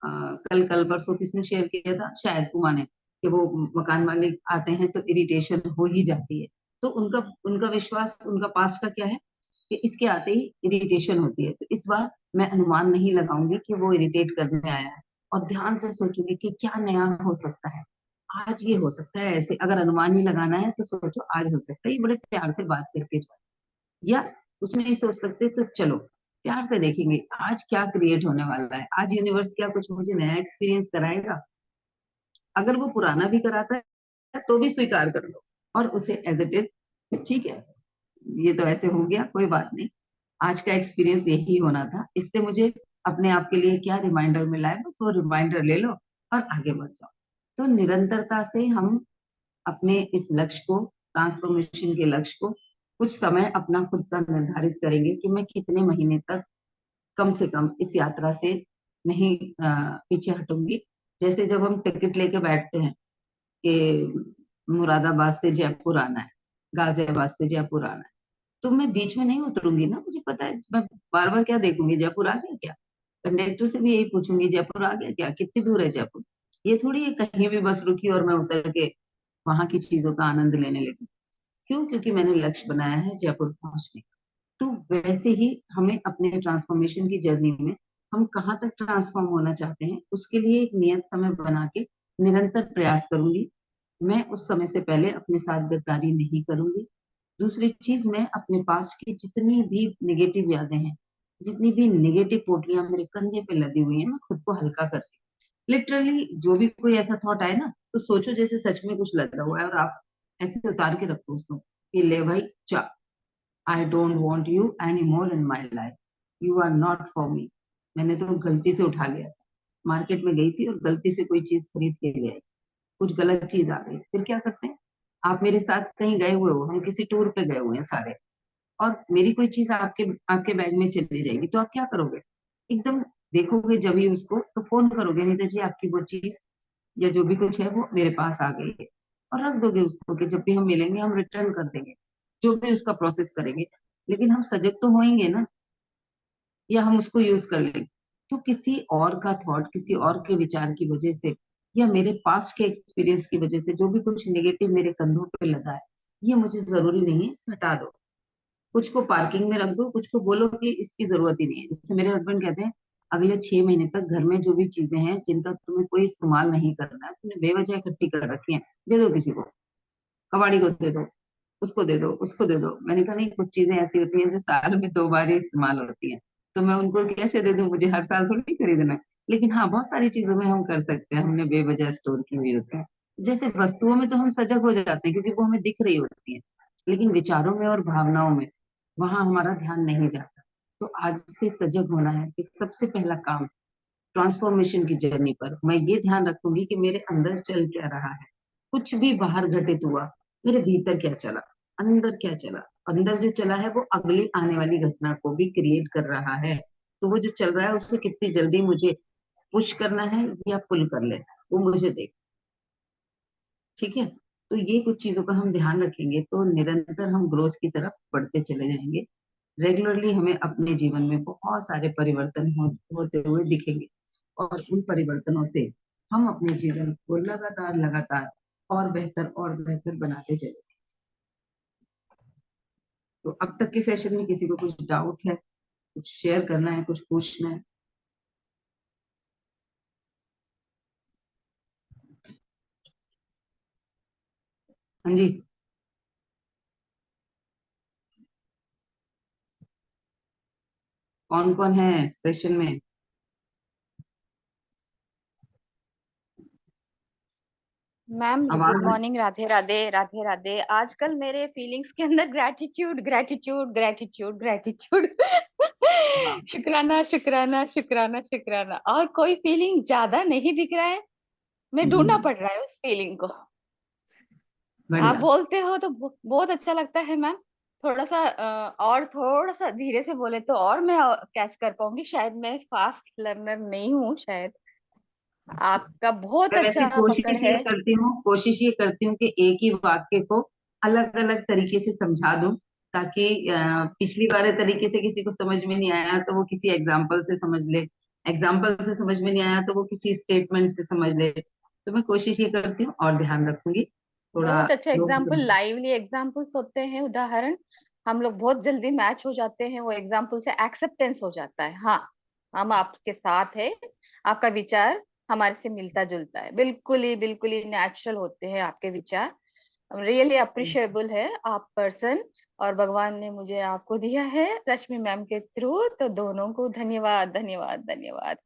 कल कल परसों किसने शेयर किया था, शायद उमा ने, कि वो मकान मालिक आते हैं तो इरिटेशन हो ही जाती है। तो उनका उनका विश्वास, उनका पास्ट का क्या है कि इसके आते ही इरिटेशन होती है। तो इस बार मैं अनुमान नहीं लगाऊंगी कि वो इरिटेट करने आया है, और ध्यान से सोचूंगी कि क्या नया हो सकता है, आज ये हो सकता है ऐसे। अगर अनुमान ही लगाना है तो सोचो आज हो सकता है, ये बड़े प्यार से बात करके जाओ। या कुछ नहीं सोच सकते तो चलो प्यार से देखेंगे आज क्या क्रिएट होने वाला है, आज यूनिवर्स क्या कुछ मुझे नया एक्सपीरियंस कराएगा। अगर वो पुराना भी कराता है तो भी स्वीकार कर लो और उसे एज इट इज, ठीक है ये तो ऐसे हो गया, कोई बात नहीं, आज का एक्सपीरियंस यही होना था, इससे मुझे अपने आप के लिए क्या रिमाइंडर मिला है, बस वो रिमाइंडर ले लो और आगे बढ़ जाओ। तो निरंतरता से हम अपने इस लक्ष्य को, ट्रांसफॉर्मेशन के लक्ष्य को कुछ समय अपना खुद का निर्धारित करेंगे कि मैं कितने महीने तक कम से कम इस यात्रा से नहीं पीछे हटूंगी। जैसे जब हम टिकट लेके बैठते हैं कि मुरादाबाद से जयपुर आना है, गाजियाबाद से जयपुर आना है, तो मैं बीच में नहीं उतरूंगी ना। मुझे पता है मैं बार बार क्या देखूंगी, जयपुर आ गया क्या। कंडक्टर से भी यही पूछूंगी, जयपुर आ गया क्या, कितनी दूर है जयपुर। ये थोड़ी है कहीं भी बस रुकी और मैं उतर के वहां की चीजों का आनंद लेने लगी। क्यों? क्योंकि मैंने लक्ष्य बनाया है जयपुर पहुंचने का। तो वैसे ही हमें अपने ट्रांसफॉर्मेशन की जर्नी में हम कहाँ तक ट्रांसफॉर्म होना चाहते हैं, उसके लिए एक नियत समय बना के निरंतर प्रयास करूंगी। मैं उस समय से पहले अपने साथ गद्दारी नहीं करूंगी। दूसरी चीज, मैं अपने पास की जितनी भी निगेटिव यादें हैं, जितनी भी निगेटिव पोटलियां मेरे कंधे पे लदी हुई हैं, मैं खुद को हल्का करती हूँ। लिटरली जो भी कोई ऐसा थॉट आए ना, तो सोचो जैसे सच में कुछ लदा हुआ है और आप ऐसे उतार के रखो उसको कि ले भाई चा, I don't want you any more in my life, you are not for me. मैंने तो गलती से उठा लिया था, मार्केट में गई थी और गलती से कोई चीज खरीद के ले आई, कुछ गलत चीज आ गई, फिर क्या करते हैं। आप मेरे साथ कहीं गए हुए हो, हम किसी टूर पे गए हुए हैं सारे, और मेरी कोई चीज आपके आपके बैग में चली जाएगी, तो आप क्या करोगे? एकदम देखोगे जब ही उसको, तो फोन करोगे, नहीं तो जी आपकी वो चीज या जो भी कुछ है वो मेरे पास आ गई है, और रख दोगे उसको कि जब भी हम मिलेंगे हम रिटर्न कर देंगे, जो भी उसका प्रोसेस करेंगे। लेकिन हम सजग तो होंगे ना, या हम उसको यूज कर लेंगे। तो किसी और का थॉट, किसी और के विचार की वजह से, या मेरे पास्ट के एक्सपीरियंस की वजह से जो भी कुछ नेगेटिव मेरे कंधों पे लदा है, ये मुझे जरूरी नहीं है, इसे हटा दो। कुछ को पार्किंग में रख दो, कुछ को बोलो कि इसकी जरूरत ही नहीं है। जैसे मेरे हस्बैंड कहते हैं, अगले 6 महीने तक घर में जो भी चीजें हैं जिनका तुम्हें कोई इस्तेमाल नहीं करना है, तुमने बेवजह इकट्ठी कर रखी है, दे दो किसी को, कबाड़ी को दे दो, उसको दे दो, उसको दे दो। मैंने कहा नहीं, कुछ चीजें ऐसी होती हैं जो साल में 2 बार ही इस्तेमाल होती हैं, तो मैं उनको कैसे दे दूं, मुझे हर साल थोड़ी खरीदना है। लेकिन हाँ, बहुत सारी चीजों में हम कर सकते हैं, हमने बेवजह स्टोर की हुई होती है। जैसे वस्तुओं में तो हम सजग हो जाते हैं क्योंकि वो हमें दिख रही होती है, लेकिन विचारों में और भावनाओं में वहां हमारा ध्यान नहीं जाता। तो आज से सजग होना है कि सबसे पहला काम ट्रांसफॉर्मेशन की जर्नी पर मैं ये ध्यान रखूंगी कि मेरे अंदर चल क्या रहा है। कुछ भी बाहर घटित हुआ, मेरे भीतर क्या चला, अंदर क्या चला। अंदर जो चला है वो अगली आने वाली घटना को भी क्रिएट कर रहा है। तो वो जो चल रहा है उससे कितनी जल्दी मुझे पुश करना है या पुल कर लेना है, वो मुझे देख। ठीक है। तो ये कुछ चीजों का हम ध्यान रखेंगे तो निरंतर हम ग्रोथ की तरफ बढ़ते चले जाएंगे। रेगुलरली हमें अपने जीवन में बहुत सारे परिवर्तन होते हुए दिखेंगे, और उन परिवर्तनों से हम अपने जीवन को लगातार लगातार और बेहतर बनाते चले। तो अब तक के सेशन में किसी को कुछ डाउट है, कुछ शेयर करना है, कुछ पूछना है? हाँ जी। कौन कौन है सेशन में? मैम गुड आवाज। मॉर्निंग, राधे राधे राधे राधे। आजकल मेरे फीलिंग्स के अंदर ग्रैटिट्यूड ग्रैटिट्यूड ग्रैटिट्यूड ग्रैटिट्यूड हाँ, शुक्राना शुक्राना शुक्राना शुक्राना, और कोई फीलिंग ज्यादा नहीं दिख रहा है। मैं ढूंढना हम्म, पड़ रहा है उस फीलिंग को। आप बढ़िया। बोलते हो तो बहुत अच्छा लगता है मैम। थोड़ा सा और थोड़ा सा धीरे से बोले तो और मैं कैच कर पाऊंगी। शायद मैं फास्ट लर्नर नहीं हूँ शायद। आपका बहुत मैं वैसे अच्छा पकड़ है। कोशिश ये करती हूँ कि एक ही वाक्य को अलग अलग तरीके से समझा दूं, ताकि पिछली बार तरीके से किसी को समझ में नहीं आया तो वो किसी एग्जाम्पल से समझ ले, एग्जाम्पल से समझ में नहीं आया तो वो किसी स्टेटमेंट से समझ ले। तो मैं कोशिश ये करती हूँ और ध्यान रखूंगी थोड़ा। बहुत अच्छा लोग एग्जाम्पल, लाइवली एग्जाम्पल्स होते हैं, उदाहरण। हम लोग बहुत जल्दी मैच हो जाते हैं वो एग्जाम्पल से, एक्सेप्टेंस हो जाता है। हाँ, हम आपके साथ है। आपका विचार हमारे से मिलता जुलता है, बिल्कुल ही नेचुरल होते हैं आपके विचार। रियली अप्रिशिएबल है आप पर्सन। और भगवान ने मुझे आपको दिया है रश्मि मैम के थ्रू, तो दोनों को धन्यवाद धन्यवाद धन्यवाद।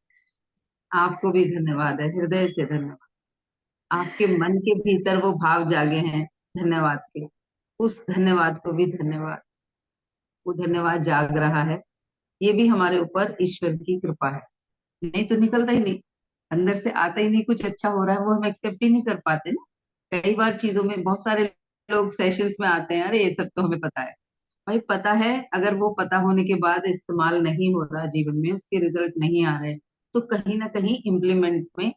आपको भी धन्यवाद है, हृदय से धन्यवाद। आपके मन के भीतर वो भाव जागे हैं धन्यवाद के, उस धन्यवाद को भी धन्यवाद। वो धन्यवाद जाग रहा है, ये भी हमारे ऊपर ईश्वर की कृपा है, नहीं तो निकलता ही नहीं। अंदर से आता ही नहीं कुछ अच्छा हो रहा है, वो हम एक्सेप्ट ही नहीं कर पाते ना। कई बार चीजों में बहुत सारे लोग सेशंस में आते हैं, अरे ये सब तो हमें पता है। भाई पता है, अगर वो पता होने के बाद इस्तेमाल नहीं हो रहा जीवन में, उसके रिजल्ट नहीं आ रहे, तो कहीं ना कहीं इम्प्लीमेंट में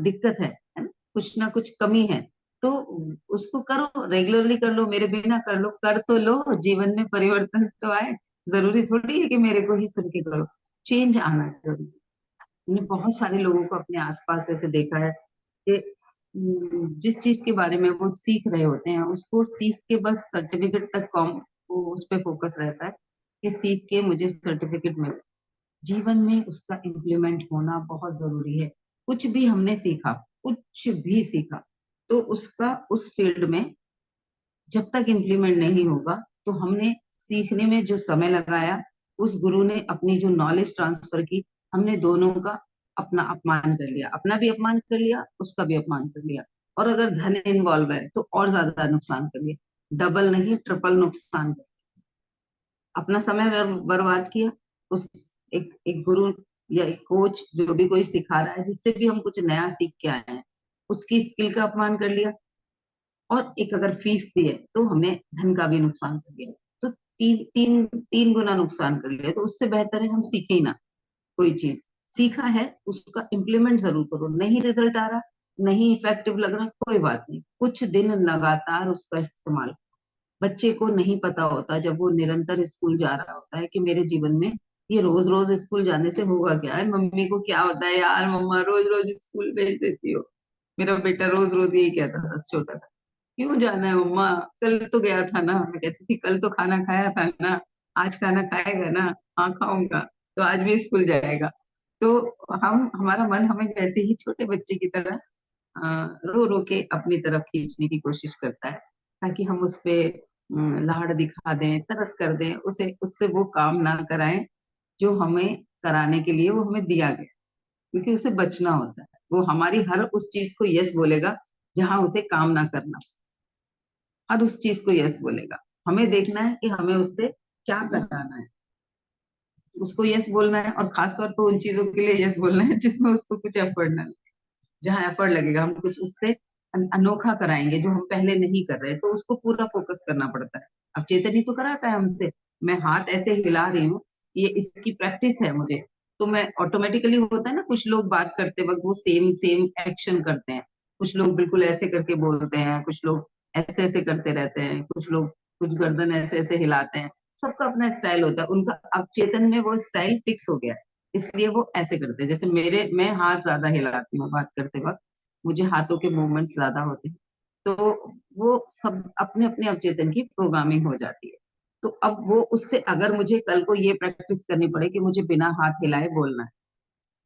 दिक्कत है ना, कुछ ना कुछ कमी है। तो उसको करो, रेगुलरली कर लो, मेरे बिना कर लो, कर तो लो, जीवन में परिवर्तन तो आए। जरूरी थोड़ी है कि मेरे को ही सुन के करो, चेंज आना जरूरी। मैंने बहुत सारे लोगों को अपने आसपास ऐसे देखा है कि जिस चीज के बारे में वो सीख रहे होते हैं, उसको सीख के बस सर्टिफिकेट तक कॉम वो उस पे फोकस रहता है कि सीख के मुझे सर्टिफिकेट मिले। जीवन में उसका इम्प्लीमेंट होना बहुत जरूरी है। कुछ भी हमने सीखा, कुछ भी सीखा, तो उसका उस फील्ड में जब तक इम्प्लीमेंट नहीं होगा, तो हमने सीखने में जो समय लगाया, उस गुरु ने अपनी जो नॉलेज ट्रांसफर की, हमने दोनों का अपना अपमान कर लिया, अपना भी अपमान कर लिया, उसका भी अपमान कर लिया। और अगर धन इन्वॉल्व है तो और ज्यादा नुकसान कर लिया, डबल नहीं ट्रिपल नुकसान कर। अपना समय बर्बाद किया, उस एक एक गुरु या एक कोच जो भी कोई सिखा रहा है, जिससे भी हम कुछ नया सीख के आए हैं, उसकी स्किल का अपमान कर लिया। और एक अगर फीस दी है तो हमने धन का भी नुकसान कर लिया। तो तीन तीन तीन गुना नुकसान कर लिया। तो उससे बेहतर है हम सीखे ही ना कोई चीज। सीखा है उसका इम्प्लीमेंट जरूर करो, नहीं रिजल्ट आ रहा, नहीं इफेक्टिव लग रहा, कोई बात नहीं, कुछ दिन लगातार उसका इस्तेमाल। बच्चे को नहीं पता होता जब वो निरंतर स्कूल जा रहा होता है कि मेरे जीवन में ये रोज रोज स्कूल जाने से होगा क्या है। मम्मी को क्या होता है यार, मम्मा रोज रोज स्कूल भेज देती हो। मेरा बेटा रोज रोज यही कहता था, छोटा था, क्यों जाना है मम्मा, कल तो गया था ना। मैं कहती थी कल तो खाना खाया था ना, आज खाना खाएगा ना। हाँ खाऊंगा, तो आज भी स्कूल जाएगा। तो हम हमारा मन हमें वैसे ही छोटे बच्चे की तरह रो रो के अपनी तरफ खींचने की कोशिश करता है, ताकि हम उस पे लाड़ दिखा दें, तरस कर दें, उसे उससे वो काम ना कराएं जो हमें कराने के लिए वो हमें दिया गया। क्योंकि उसे बचना होता है, वो हमारी हर उस चीज को यस बोलेगा जहां उसे काम ना करना। हर उस चीज को यस बोलेगा। हमें देखना है कि हमें उससे क्या कराना है, उसको यस बोलना है। और खासतौर पर उन चीजों के लिए यस बोलना है जिसमें उसको कुछ एफर्ट ना, जहाँ एफर्ट लगेगा हम कुछ उससे अनोखा कराएंगे जो हम पहले नहीं कर रहे, तो उसको पूरा फोकस करना पड़ता है। अब चेतन ही तो कराता है हमसे। मैं हाथ ऐसे हिला रही हूँ, ये इसकी प्रैक्टिस है मुझे, तो मैं ऑटोमेटिकली होता है ना, कुछ लोग बात करते वक्त वो सेम सेम एक्शन करते हैं। कुछ लोग बिल्कुल ऐसे करके बोलते हैं, कुछ लोग ऐसे ऐसे करते रहते हैं, कुछ लोग कुछ गर्दन ऐसे ऐसे हिलाते हैं। सबका अपना स्टाइल होता है उनका। अब चेतन में वो स्टाइल फिक्स हो गया है, इसलिए वो ऐसे करते हैं। जैसे मैं हाथ ज्यादा हिलाती हूँ बात करते वक्त, मुझे हाथों के मूवमेंट्स ज्यादा होते हैं। तो वो सब अपने अपने अवचेतन की प्रोग्रामिंग हो जाती है। तो अब वो उससे अगर मुझे कल को ये प्रैक्टिस करनी पड़े कि मुझे बिना हाथ हिलाए बोलना है,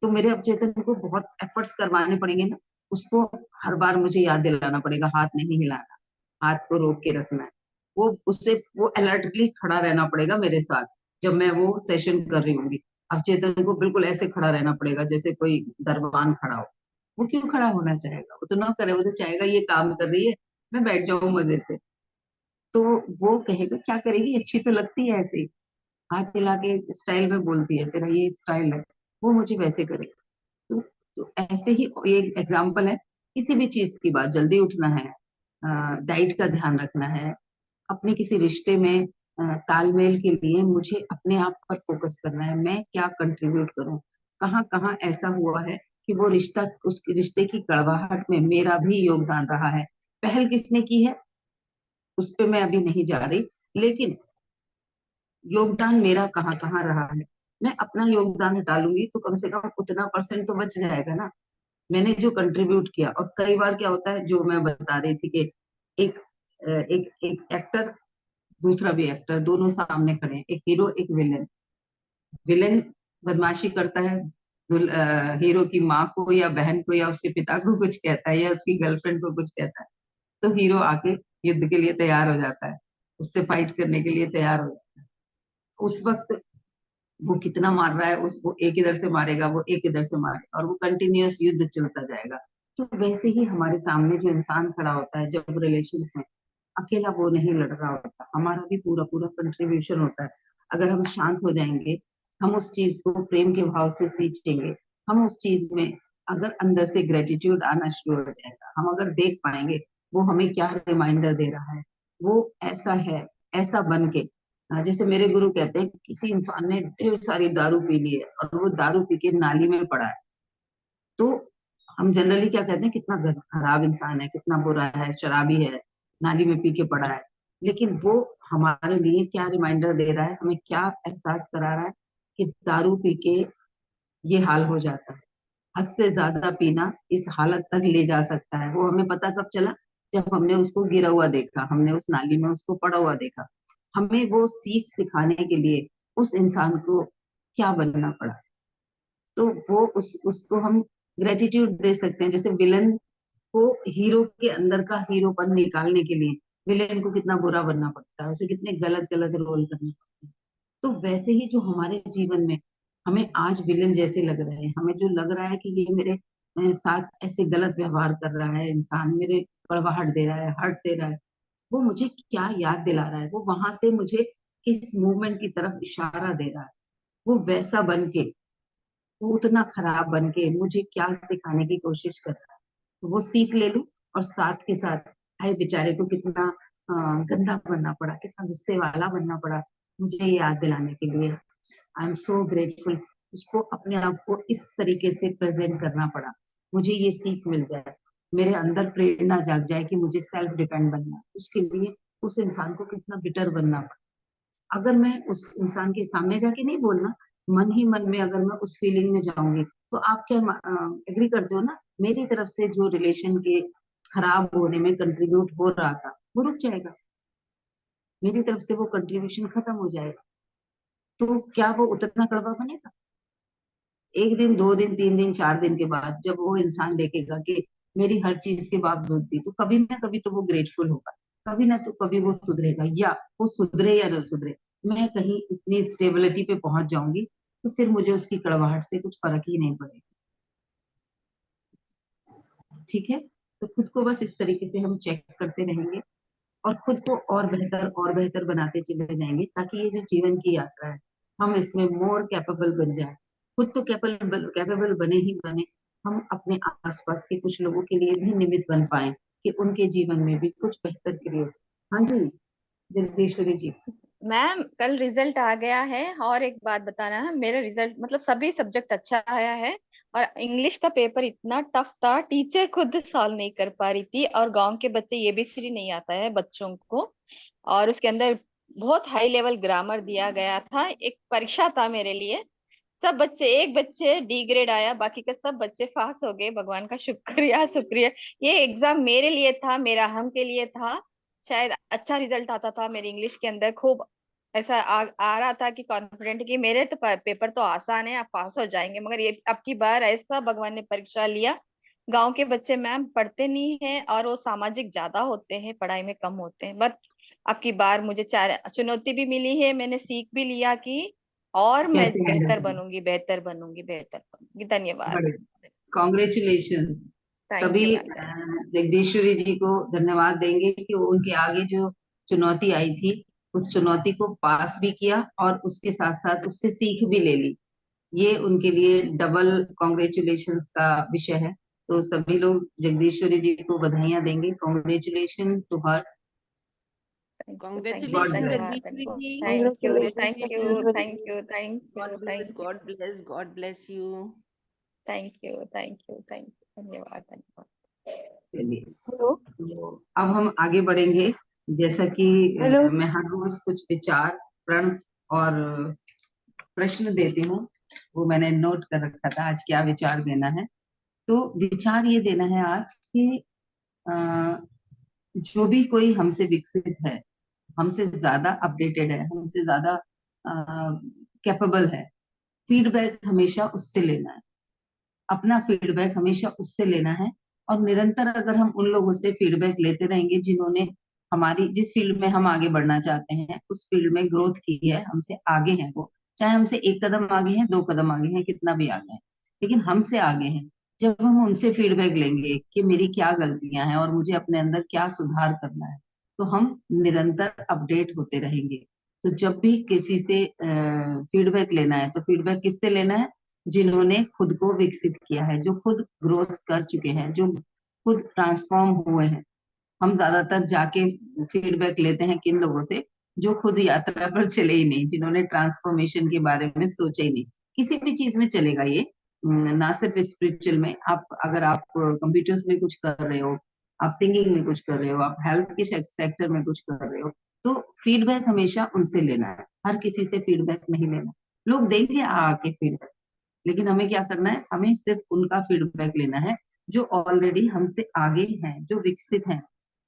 तो मेरे अवचेतन को बहुत एफर्ट्स करवाने पड़ेंगे ना। उसको हर बार मुझे याद दिलाना पड़ेगा हाथ नहीं हिलाना, हाथ को रोक के रखना है। वो उससे वो अलर्टली खड़ा रहना पड़ेगा मेरे साथ जब मैं वो सेशन कर रही होंगी। अवचेतन को बिल्कुल ऐसे खड़ा रहना पड़ेगा जैसे कोई दरबान खड़ा हो। वो क्यों खड़ा होना चाहेगा, वो तो ना करे, वो तो चाहेगा ये काम कर रही है, मैं बैठ जाऊं मजे से। तो वो कहेगा क्या करेगी, अच्छी तो लगती है ऐसे ही, हाथ हिला के स्टाइल में बोलती है, तेरा ये स्टाइल है, वो मुझे वैसे करेगा। तो ऐसे ही ये एग्जाम्पल है। किसी भी चीज की बात, जल्दी उठना है, डाइट का ध्यान रखना है, अपने किसी रिश्ते में तालमेल के लिए मुझे अपने आप पर फोकस करना है, मैं क्या कंट्रीब्यूट करूं, कहाँ कहाँ ऐसा हुआ है कि वो रिश्ता, उस रिश्ते की कड़वाहट में मेरा भी योगदान रहा है। पहल किसने की है उस पे मैं अभी नहीं जा रही, लेकिन योगदान मेरा कहाँ कहाँ रहा है। मैं अपना योगदान डालूंगी तो कम से कम उतना परसेंट तो बच जाएगा ना, मैंने जो कंट्रीब्यूट किया। और कई बार क्या होता है, जो मैं बता रही थी कि एक एक एक्टर, दूसरा भी एक्टर, दोनों सामने खड़े हैं, एक हीरो एक विलेन। विलेन बदमाशी करता है, हीरो की माँ को या बहन को या उसके पिता को कुछ कहता है या उसकी गर्लफ्रेंड को कुछ कहता है, तो हीरो आके युद्ध के लिए तैयार हो जाता है, उससे फाइट करने के लिए तैयार हो जाता है। उस वक्त वो कितना मार रहा है, उसको एक इधर से मारेगा, वो एक इधर से मारेगा, और वो कंटिन्यूअस युद्ध चलता जाएगा। तो वैसे ही हमारे सामने जो इंसान खड़ा होता है जब रिलेशन में, अकेला वो नहीं लड़ रहा होता, हमारा भी पूरा पूरा कंट्रीब्यूशन होता है। अगर हम शांत हो जाएंगे, हम उस चीज को प्रेम के भाव से सींचेंगे, हम उस चीज में अगर अंदर से ग्रेटिट्यूड आना शुरू हो जाएगा, हम अगर देख पाएंगे वो हमें क्या रिमाइंडर दे रहा है, वो ऐसा है, ऐसा बन के। जैसे मेरे गुरु कहते हैं, किसी इंसान ने ढेर सारी दारू पी ली है और वो दारू पी के नाली में पड़ा है, तो हम जनरली क्या कहते हैं, कितना खराब इंसान है, कितना बुरा है, शराबी है, नाली में पी के पड़ा है। लेकिन वो हमारे लिए क्या रिमाइंडर दे रहा है, हमें क्या एहसास करा रहा है कि दारू पी के ये हाल हो जाता है, हद से ज्यादा पीना इस हालत तक ले जा सकता है। वो हमें पता कब चला, जब हमने उसको गिरा हुआ देखा, हमने उस नाली में उसको पड़ा हुआ देखा। हमें वो सीख सिखाने के लिए उस इंसान को क्या बनना पड़ा, तो वो उसको हम ग्रेटिट्यूड दे सकते हैं। जैसे विलन को हीरो के अंदर का हीरोपन निकालने के लिए विलेन को कितना बुरा बनना पड़ता है, उसे कितने गलत गलत रोल करने पड़ते हैं। तो वैसे ही जो हमारे जीवन में हमें आज विलेन जैसे लग रहे हैं, हमें जो लग रहा है कि ये मेरे साथ ऐसे गलत व्यवहार कर रहा है इंसान, मेरे कड़वाहट दे रहा है, हर्ट दे रहा है, वो मुझे क्या याद दिला रहा है, वो वहां से मुझे किस मूवमेंट की तरफ इशारा दे रहा है, वो वैसा बन के, वो उतना खराब बन के मुझे क्या सिखाने की कोशिश कर रहा है, तो वो सीख ले लूं। और साथ के साथ, हाय बेचारे को कितना गंदा बनना पड़ा, कितना गुस्से वाला बनना पड़ा, मुझे ये याद दिलाने के लिए आई एम सो ग्रेटफुल। उसको अपने आप को इस तरीके से प्रेजेंट करना पड़ा, मुझे ये सीख मिल जाए, मेरे अंदर प्रेरणा जाग जाए कि मुझे सेल्फ डिपेंड बनना है। उसके लिए उस इंसान को कितना बिटर बनना पड़ा। अगर मैं उस इंसान के सामने जाके नहीं बोलना, मन ही मन में अगर मैं उस फीलिंग में जाऊंगी, तो आप क्या एग्री करते हो ना, मेरी तरफ से जो रिलेशन के खराब होने में कंट्रीब्यूट हो रहा था वो रुक जाएगा, मेरी तरफ से वो कंट्रीब्यूशन खत्म हो जाएगा। तो क्या वो उतना कड़वा बनेगा? एक दिन, 2 दिन, 3 दिन, 4 दिन के बाद जब वो इंसान देखेगा कि मेरी हर चीज के बावजूद भी, तो कभी ना कभी तो वो ग्रेटफुल होगा, कभी ना तो कभी वो सुधरेगा, या वो सुधरे या ना सुधरे, मैं कहीं इतनी स्टेबिलिटी पे पहुंच जाऊंगी, तो फिर मुझे उसकी कड़वाहट से कुछ फर्क ही नहीं पड़ेगा। ठीक है, तो खुद को बस इस तरीके से हम चेक करते रहेंगे और खुद को और बेहतर बनाते चले जाएंगे, ताकि ये जो जीवन की यात्रा है, हम इसमें मोर कैपेबल बन जाए। खुद तो कैपेबल कैपेबल बने ही बने, हम अपने आसपास के कुछ लोगों के लिए भी निमित्त बन पाए कि उनके जीवन में भी कुछ बेहतर क्रिएट। हाँ जी, जगदीश्वरी जी। मैम कल रिजल्ट आ गया है, और एक बात बताना है, मेरा रिजल्ट मतलब सभी सब्जेक्ट अच्छा आया है। और इंग्लिश का पेपर इतना टफ था, टीचर खुद सॉल्व नहीं कर पा रही थी, और गांव के बच्चे एबीसीडी नहीं आता है बच्चों को, और उसके अंदर बहुत हाई लेवल ग्रामर दिया गया था। एक परीक्षा था मेरे लिए, सब बच्चे, एक बच्चे डी ग्रेड आया, बाकी के सब बच्चे पास हो गए, भगवान का शुक्रिया शुक्रिया। ये एग्जाम मेरे लिए था, मेरा हम के लिए था। शायद अच्छा रिजल्ट आता था मेरे इंग्लिश के अंदर, खूब ऐसा आ रहा था कि कॉन्फिडेंट कि मेरे तो पेपर तो आसान है, आप पास हो जाएंगे। मगर ये अब की बार ऐसा भगवान ने परीक्षा लिया। गांव के बच्चे मैम पढ़ते नहीं हैं, और वो सामाजिक ज्यादा होते हैं, पढ़ाई में कम होते हैं। बट अब की बार मुझे चार चुनौती भी मिली है, मैंने सीख भी लिया कि और मैं कैसे हैंडल बेहतर करें? बनूंगी, बेहतर बनूंगी, बेहतर बनूंगी। धन्यवाद। बड़े कॉन्ग्रेचुलेशन। थैंक सभी यू मैम। जगदीश्वरी जी को धन्यवाद देंगे कि वो उनके आगे जो चुनौती आई थी, उस चुनौती को पास भी किया और उसके साथ साथ उससे सीख भी ले ली। ये उनके लिए डबल कॉन्ग्रेचुलेशंस का विषय है। तो सभी लोग जगदीश्वरी जी को बधाइयां देंगे, congratulation to her. Thank you, Congratulations, धन्यवाद, Jagdish धन्यवाद। ji. Thank you, thank you, Congratulations. Thank you, thank you, God bless, thank you, God bless, God bless you. Thank you, thank you, thank you, धन्यवाद, धन्यवाद। चलिए, hello. तो अब हम आगे बढ़ेंगे। जैसा कि हेलो। मैं हर रोज कुछ विचार, प्रण और प्रश्न देती हूँ, वो मैंने नोट कर रखा था आज क्या विचार देना है। तो विचार ये देना है आज कि अ, जो भी कोई हमसे विकसित है, हमसे ज्यादा अपडेटेड है, हमसे ज्यादा कैपेबल है, फीडबैक हमेशा उससे लेना है, अपना फीडबैक हमेशा उससे लेना है। और निरंतर अगर हम उन लोगों से फीडबैक लेते रहेंगे जिन्होंने हमारी जिस फील्ड में हम आगे बढ़ना चाहते हैं उस फील्ड में ग्रोथ की है, हमसे आगे हैं, वो चाहे हमसे 1 कदम आगे हैं, 2 कदम आगे हैं, कितना भी आगे हैं, लेकिन हमसे आगे हैं। जब हम उनसे फीडबैक लेंगे कि मेरी क्या गलतियां हैं और मुझे अपने अंदर क्या सुधार करना है, तो हम निरंतर अपडेट होते रहेंगे। तो जब भी किसी से फीडबैक लेना है, तो फीडबैक किससे लेना है? जिन्होंने खुद को विकसित किया है, जो खुद ग्रोथ कर चुके हैं, जो खुद ट्रांसफॉर्म हुए हैं। हम ज्यादातर जाके फीडबैक लेते हैं किन लोगों से, जो खुद यात्रा पर चले ही नहीं, जिन्होंने ट्रांसफॉर्मेशन के बारे में सोचा ही नहीं। किसी भी चीज में चलेगा ये, ना सिर्फ स्पिरिचुअल में। आप अगर आप कंप्यूटर्स में कुछ कर रहे हो, आप सिंगिंग में कुछ कर रहे हो, आप हेल्थ के सेक्टर में कुछ कर रहे हो, तो फीडबैक हमेशा उनसे लेना है, हर किसी से फीडबैक नहीं लेना। लोग देंगे आके फीडबैक, लेकिन हमें क्या करना है, हमें सिर्फ उनका फीडबैक लेना है जो ऑलरेडी हमसे आगे हैं, जो विकसित हैं।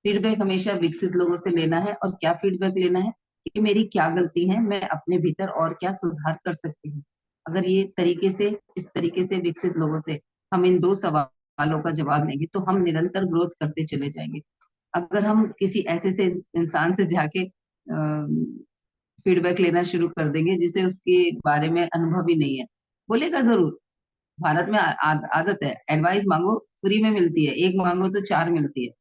फीडबैक हमेशा विकसित लोगों से लेना है। और क्या फीडबैक लेना है कि मेरी क्या गलती है, मैं अपने भीतर और क्या सुधार कर सकती हूँ। अगर ये तरीके से, इस तरीके से विकसित लोगों से हम इन दो सवालों का जवाब लेंगे तो हम निरंतर ग्रोथ करते चले जाएंगे। अगर हम किसी ऐसे से इंसान से जाके फीडबैक लेना शुरू कर देंगे जिसे उसके बारे में अनुभव ही नहीं है, बोलेगा जरूर। भारत में आदत है, एडवाइस मांगो फ्री में मिलती है, एक मांगो तो चार मिलती है।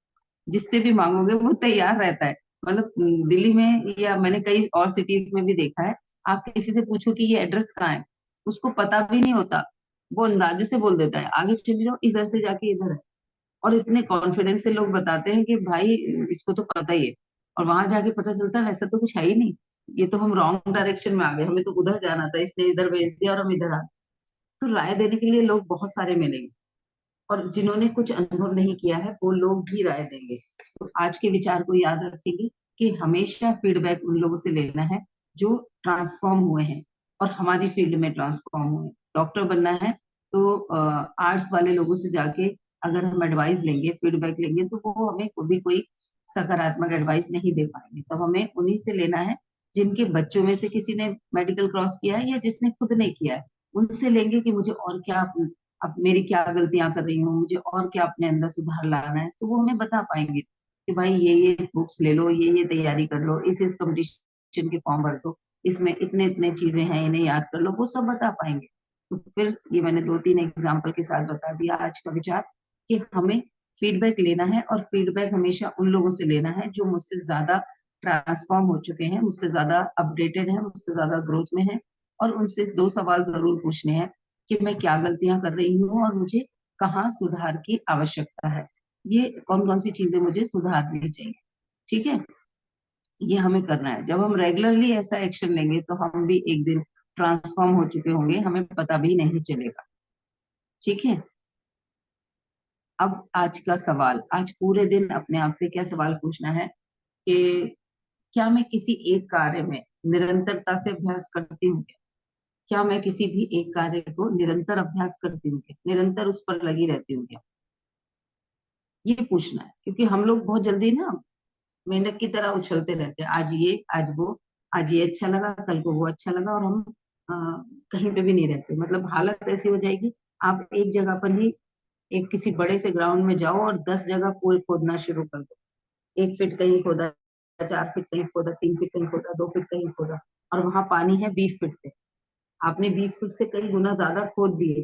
जिससे भी मांगोगे वो तैयार रहता है। मतलब दिल्ली में या मैंने कई और सिटीज में भी देखा है, आप किसी से पूछो कि ये एड्रेस कहाँ है, उसको पता भी नहीं होता, वो अंदाजे से बोल देता है आगे चले जाओ, इधर से जाके इधर है। और इतने कॉन्फिडेंस से लोग बताते हैं कि भाई इसको तो पता ही है। और वहां जाके पता चलता है वैसा तो कुछ है ही नहीं, ये तो हम रॉन्ग डायरेक्शन में आ गए, हमें तो उधर जाना था, इसने इधर भेज दिया और हम इधर आ गए। तो राय देने के लिए लोग बहुत सारे मिलेंगे, और जिन्होंने कुछ अनुभव नहीं किया है वो लोग भी राय देंगे। तो आज के विचार को याद रखेंगे कि हमेशा फीडबैक उन लोगों से लेना है जो ट्रांसफॉर्म हुए हैं और हमारी फील्ड में ट्रांसफॉर्म हुए हैं। डॉक्टर बनना है तो आर्ट्स वाले लोगों से जाके अगर हम एडवाइस लेंगे, फीडबैक लेंगे, तो वो हमें कभी कोई सकारात्मक एडवाइस नहीं दे पाएंगे। तो हमें उन्हीं से लेना है जिनके बच्चों में से किसी ने मेडिकल क्रॉस किया है या जिसने खुद नहीं किया है। उनसे लेंगे कि मुझे और क्या, अब मेरी क्या गलतियां कर रही हूँ, मुझे और क्या अपने अंदर सुधार लाना है, तो वो हमें बता पाएंगे कि भाई ये बुक्स ले लो, ये तैयारी कर लो, इस कंपटीशन के फॉर्म भर दो, इसमें इतने इतने चीजें हैं, इन्हें याद कर लो, वो सब बता पाएंगे। तो फिर ये मैंने 2-3 एग्जाम्पल के साथ बता दिया आज का विचार कि हमें फीडबैक लेना है, और फीडबैक हमेशा उन लोगों से लेना है जो मुझसे ज्यादा ट्रांसफॉर्म हो चुके हैं, मुझसे ज्यादा अपडेटेड हैं, मुझसे ज्यादा ग्रोथ में हैं। और उनसे दो सवाल जरूर पूछने हैं कि मैं क्या गलतियां कर रही हूँ और मुझे कहाँ सुधार की आवश्यकता है, ये कौन कौन सी चीजें मुझे सुधारनी चाहिए। ठीक है, ये हमें करना है। जब हम रेगुलरली ऐसा एक्शन लेंगे तो हम भी एक दिन ट्रांसफॉर्म हो चुके होंगे, हमें पता भी नहीं चलेगा। ठीक है, अब आज का सवाल, आज पूरे दिन अपने आप से क्या सवाल पूछना है कि क्या मैं किसी एक कार्य में निरंतरता से अभ्यास करती हूँ? क्या मैं किसी भी एक कार्य को निरंतर अभ्यास करती हूँ? क्या निरंतर उस पर लगी रहती हूँ? क्या, ये पूछना है। क्योंकि हम लोग बहुत जल्दी ना मेंढक की तरह उछलते रहते हैं, आज ये आज वो, आज ये अच्छा लगा कल को वो अच्छा लगा, और हम अ, कहीं पे भी नहीं रहते। मतलब हालत ऐसी हो जाएगी, आप एक जगह पर ही एक किसी बड़े से ग्राउंड में जाओ और 10 जगह कुएं खोदना शुरू कर दो। 1 फीट कहीं खोदा, 4 फीट कहीं खोदा, 3 फीट कहीं खोदा, 2 फीट कहीं खोदा, और वहां पानी है 20 फीट पे। आपने 20 फीट से कई गुना ज्यादा खोद दिए,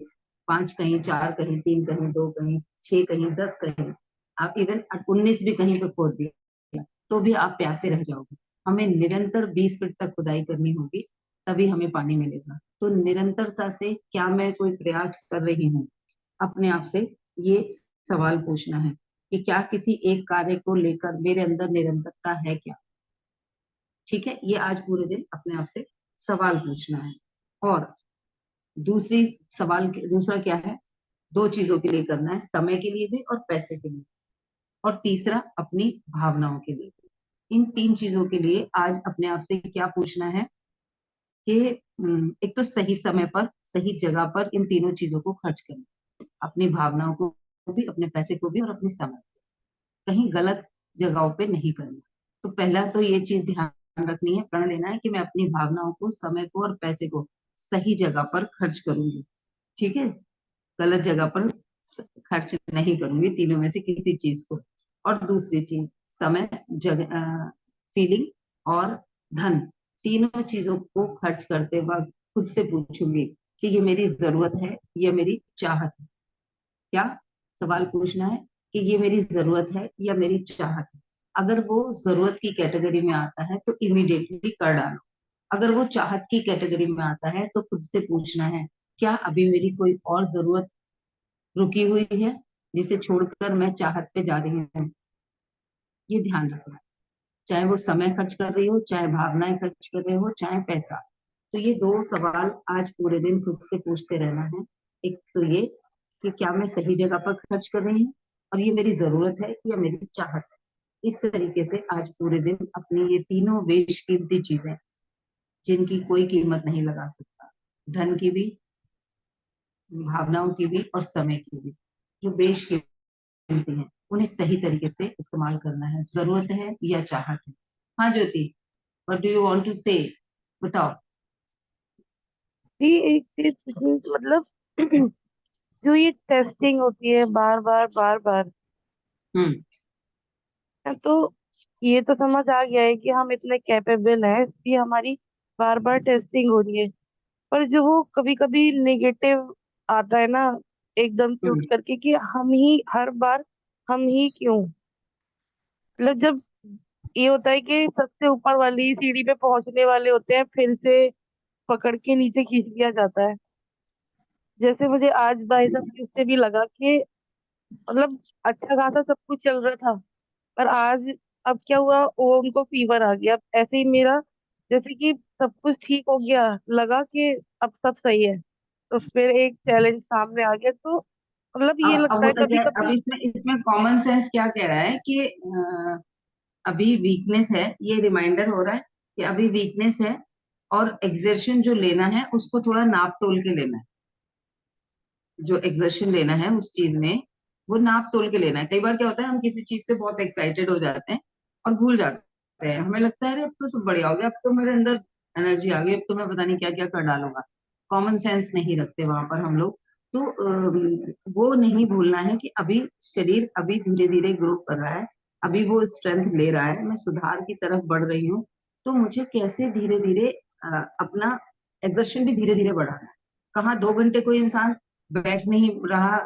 5 कहीं, 4 कहीं, 3 कहीं, 2 कहीं, 6 कहीं, 10 कहीं, आप इवन 19 भी कहीं पे खोद दिया, तो भी आप प्यासे रह जाओगे। हमें निरंतर 20 फीट तक खुदाई करनी होगी, तभी हमें पानी मिलेगा। तो निरंतरता से क्या मैं कोई प्रयास कर रही हूँ, अपने आप से ये सवाल पूछना है कि क्या किसी एक कार्य को लेकर मेरे अंदर निरंतरता है क्या। ठीक है, ये आज पूरे दिन अपने आप से सवाल पूछना है। और दूसरी दूसरा क्या है, दो चीजों के लिए करना है, समय के लिए भी और पैसे के लिए। और तीसरा अपनी भावनाओं के लिए। इन 3 चीजों के लिए आज अपने आप से क्या पूछना है कि एक तो सही समय पर सही जगह पर इन तीनों चीजों को खर्च करना, अपनी भावनाओं को भी, अपने पैसे को भी, और अपने समय को कहीं गलत जगहों पे नहीं करना। तो पहला तो ये चीज ध्यान रखनी है, प्रण लेना है कि मैं अपनी भावनाओं को, समय को और पैसे को सही जगह पर खर्च करूंगी। ठीक है, गलत जगह पर खर्च नहीं करूंगी तीनों में से किसी चीज को। और दूसरी चीज, समय, जगह, फीलिंग और धन, तीनों चीजों को खर्च करते वक्त खुद से पूछूंगी कि ये मेरी जरूरत है या मेरी चाहत है। क्या सवाल पूछना है कि ये मेरी जरूरत है या मेरी चाहत है। अगर वो जरूरत की कैटेगरी में आता है तो इमीडिएटली कर डालो। अगर वो चाहत की कैटेगरी में आता है तो खुद से पूछना है क्या अभी मेरी कोई और जरूरत रुकी हुई है जिसे छोड़कर मैं चाहत पे जा रही हूँ? ये ध्यान रखना, चाहे वो समय खर्च कर रही हो, चाहे भावनाएं खर्च कर रहे हो, चाहे पैसा। तो ये दो सवाल आज पूरे दिन खुद से पूछते रहना है। एक तो ये कि क्या मैं सही जगह पर खर्च कर रही हूँ, और ये मेरी जरूरत है या मेरी चाहत है। इस तरीके से आज पूरे दिन अपनी ये तीनों बेशकीमती चीजें, जिनकी कोई कीमत नहीं लगा सकता, धन की भी, भावनाओं की भी और समय की भी, जो बेशकीमती हैं, उन्हें सही तरीके से इस्तेमाल करना है। जरूरत है या चाहत है? हाँ Jyoti, what do you want to say, बताओ। जी एक चीज मतलब जो ये टेस्टिंग होती है बार बार बार बार, हम्म। तो ये तो समझ आ गया है कि हम इतने कैपेबल हैं, इसलिए हमारी बार बार टेस्टिंग हो रही है। पर जो वो कभी कभी नेगेटिव आता है ना, एकदम से उठ हम्म। करके कि हम ही हर बार, हम ही क्यों, मतलब जब ये होता है कि सबसे ऊपर वाली सीढ़ी पे पहुंचने वाले होते हैं, फिर से पकड़ के नीचे खींच लिया जाता है। जैसे मुझे आज भाई साहब इससे भी लगा कि मतलब अच्छा खासा सब कुछ चल रहा था, पर आज अब क्या हुआ, वो उनको फीवर आ गया। अब ऐसे ही मेरा जैसे कि सब कुछ ठीक हो गया, लगा कि अब सब सही है, तो फिर एक चैलेंज सामने आ गया। तो मतलब ये अब लगता है होता कभी क्या है, अब कभी। इसमें इसमें कॉमन सेंस क्या कह रहा है कि अभी वीकनेस है, ये रिमाइंडर हो रहा है कि अभी वीकनेस है, और एक्सर्शन जो लेना है उसको थोड़ा नाप तोल के लेना है। जो एक्सर्शन लेना है उस चीज में, वो नाप तोल के लेना है। कई बार क्या होता है, हम किसी चीज से बहुत एक्साइटेड हो जाते हैं और भूल जाते हैं। हमें लगता है अरे अब तो सब बढ़िया हो गया, अब तो मेरे अंदर एनर्जी आ गई, अब तो मैं पता नहीं क्या क्या कर डालूंगा। कॉमन सेंस नहीं रखते वहां पर हम लोग। तो वो नहीं भूलना है कि अभी शरीर अभी धीरे धीरे ग्रो कर रहा है, अभी वो स्ट्रेंथ ले रहा है, मैं सुधार की तरफ बढ़ रही हूँ। तो मुझे कैसे धीरे धीरे अपना एक्सर्शन भी धीरे धीरे बढ़ाना है। कहाँ 2 घंटे कोई इंसान बैठ नहीं रहा,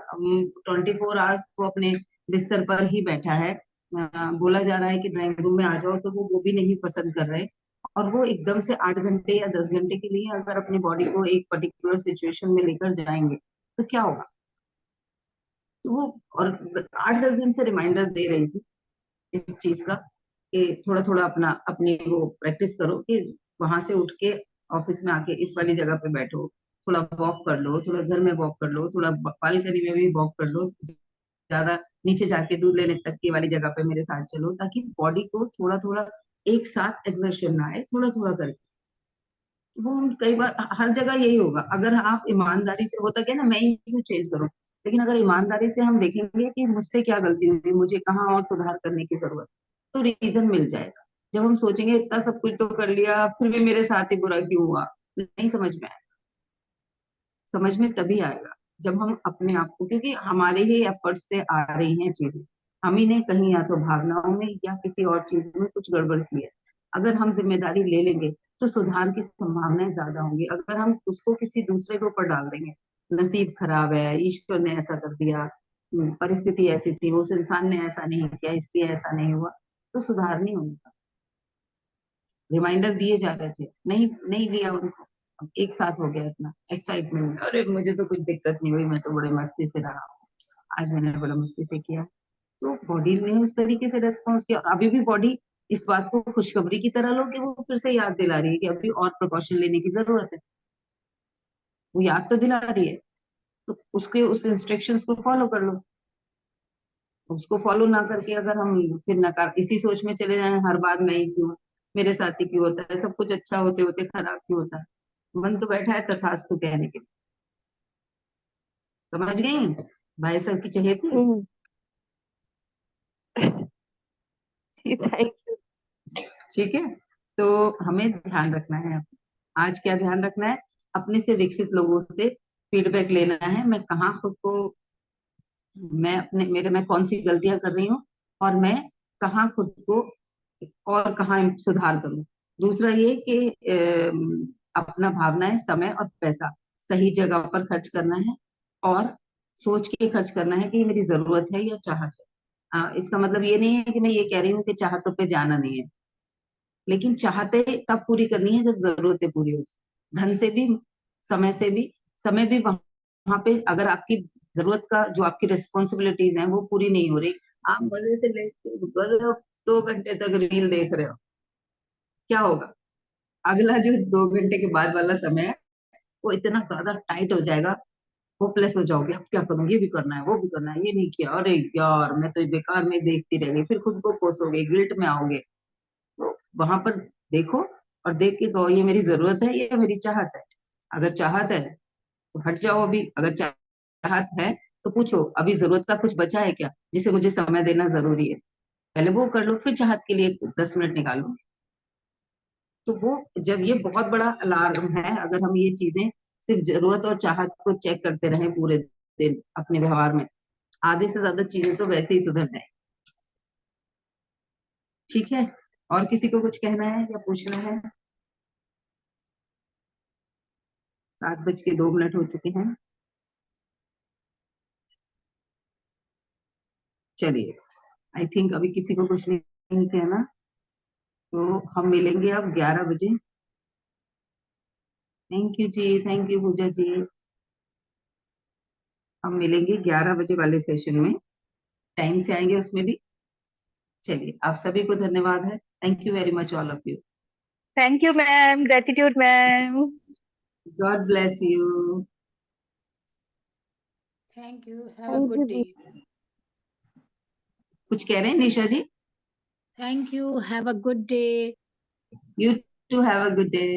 24 आवर्स वो अपने बिस्तर पर ही बैठा है। बोला जा रहा है कि ड्राइंग रूम में आ जाओ, तो वो भी नहीं पसंद कर रहे। और वो एकदम से 8 घंटे या 10 घंटे के लिए अगर अपनी बॉडी को एक पर्टिकुलर सिचुएशन में लेकर जाएंगे तो क्या होगा। तो वो, और 8-10 दिन से रिमाइंडर दे रही थी इस चीज का कि थोड़ा थोड़ा अपना अपनी वो प्रैक्टिस करो कि वहां से उठ के ऑफिस में आके इस वाली जगह पे बैठो, थोड़ा वॉक कर लो, थोड़ा घर में वॉक कर लो, थोड़ा बालकनी में भी वॉक कर लो, ज्यादा नीचे जाके दूध लेने तक की वाली जगह पे मेरे साथ चलो, ताकि बॉडी को थोड़ा थोड़ा एक साथ एक्सर्शन ना आए, थोड़ा थोड़ा करके। वो हम कई बार हर जगह यही होगा। अगर आप ईमानदारी से, होता क्या ना, मैं ही क्यों चेंज करूं, लेकिन अगर ईमानदारी से हम देखेंगे कि मुझसे क्या गलती हुई, मुझे कहाँ और सुधार करने की जरूरत, तो रीजन मिल जाएगा। जब हम सोचेंगे इतना सब कुछ तो कर लिया फिर भी मेरे साथ ही बुरा क्यों हुआ, नहीं समझ में आएगा। समझ में तभी आएगा जब हम अपने आप को, क्योंकि हमारे ही एफर्ट से आ रही हैं चीजें, हम ही ने कहीं या तो भावनाओं में या किसी और चीज में कुछ गड़बड़ की है। अगर हम जिम्मेदारी ले लेंगे तो सुधार की संभावनाएं ज्यादा होंगी। अगर हम उसको किसी दूसरे के ऊपर डाल देंगे, नसीब खराब है, ईश्वर ने ऐसा कर दिया, परिस्थिति ऐसी थी, उस इंसान ने ऐसा नहीं किया इसलिए ऐसा नहीं हुआ, तो सुधार नहीं होगा। रिमाइंडर दिए जा रहे थे, नहीं नहीं लिया उनको। अब एक साथ हो गया इतना एक्साइटमेंट, अरे मुझे तो कुछ दिक्कत नहीं हुई, मैं तो बड़े मस्ती से रहा, आज मैंने बड़ा मस्ती से किया। तो बॉडी ने उस तरीके से रेस्पॉन्स किया, और अभी भी बॉडी इस बात को खुशखबरी की तरह लो कि वो फिर से याद दिला रही है कि अभी और प्रिकॉशन लेने की जरूरत है। वो याद तो दिला रही है, तो उसके उस इंस्ट्रक्शंस को फॉलो कर लो। उसको फॉलो ना करके अगर हम फिर नकार इसी सोच में चले जाएं, हर बार मैं ही क्यों, मेरे साथ ही क्यों होता है, सब कुछ अच्छा होते होते खराब क्यों होता है। मन तो बैठा है तथास्तु कहने के लिए। समझ गई भाई साहब की चहेती। हम्म। जी थैंक यू। ठीक है, तो हमें ध्यान रखना है। आज क्या ध्यान रखना है, अपने से विकसित लोगों से फीडबैक लेना है। मैं कहाँ खुद को, मैं अपने मेरे मैं कौन सी गलतियां कर रही हूँ, और मैं कहाँ खुद को और कहाँ सुधार करूँ। दूसरा ये कि अपना भावनाएं, समय और पैसा सही जगह पर खर्च करना है, और सोच के खर्च करना है कि ये मेरी जरूरत है या चाहत है। इसका मतलब ये नहीं है कि मैं ये कह रही हूँ कि चाहतों पे जाना नहीं है, लेकिन चाहते तब पूरी करनी है जब जरूरतें पूरी हो जाए, धन से भी, समय से भी, समय भी वहां पे अगर आपकी जरूरत का जो आपकी रिस्पॉन्सिबिलिटीज हैं वो पूरी नहीं हो रही, आप मजे से लेके गजब 2 घंटे तक रील देख रहे हो, क्या होगा? अगला जो 2 घंटे के बाद वाला समय है वो इतना ज्यादा टाइट हो जाएगा, होपलेस हो जाओगे, अब क्या करूं, ये भी करना है, वो भी करना है, ये नहीं किया, अरे यार मैं तो बेकार में देखती रह गई, फिर खुद को कोसोगे, गिल्ट में आओगे। तो वहां पर देखो और देख के कहो ये मेरी जरूरत है, ये मेरी चाहत है। अगर चाहत है तो हट जाओ अभी, अगर चाहत है तो पूछो अभी जरूरत का कुछ बचा है क्या जिसे मुझे समय देना जरूरी है, पहले वो कर लो, फिर चाहत के लिए 10 मिनट निकालो। तो वो जब ये बहुत बड़ा अलार्म है, अगर हम ये चीजें सिर्फ जरूरत और चाहत को चेक करते रहें पूरे दिन अपने व्यवहार में, आधे से ज्यादा चीजें तो वैसे ही सुधर जाए। ठीक है, और किसी को कुछ कहना है या पूछना है? 7:02 हो चुके हैं। चलिए, आई थिंक अभी किसी को कुछ नहीं कहना, तो हम मिलेंगे अब 11 बजे। Thank you ji, thank you Pooja ji. हम मिलेंगे 11 बजे वाले सेशन में, टाइम से आएंगे उसमें भी। चलिए, आप सभी को धन्यवाद है, thank you very much all of you. Thank you ma'am, gratitude ma'am. God bless you. Thank you. Have a thank good you day. जी। कुछ कह रहे हैं Nisha ji? Thank you. Have a good day. You too have a good day.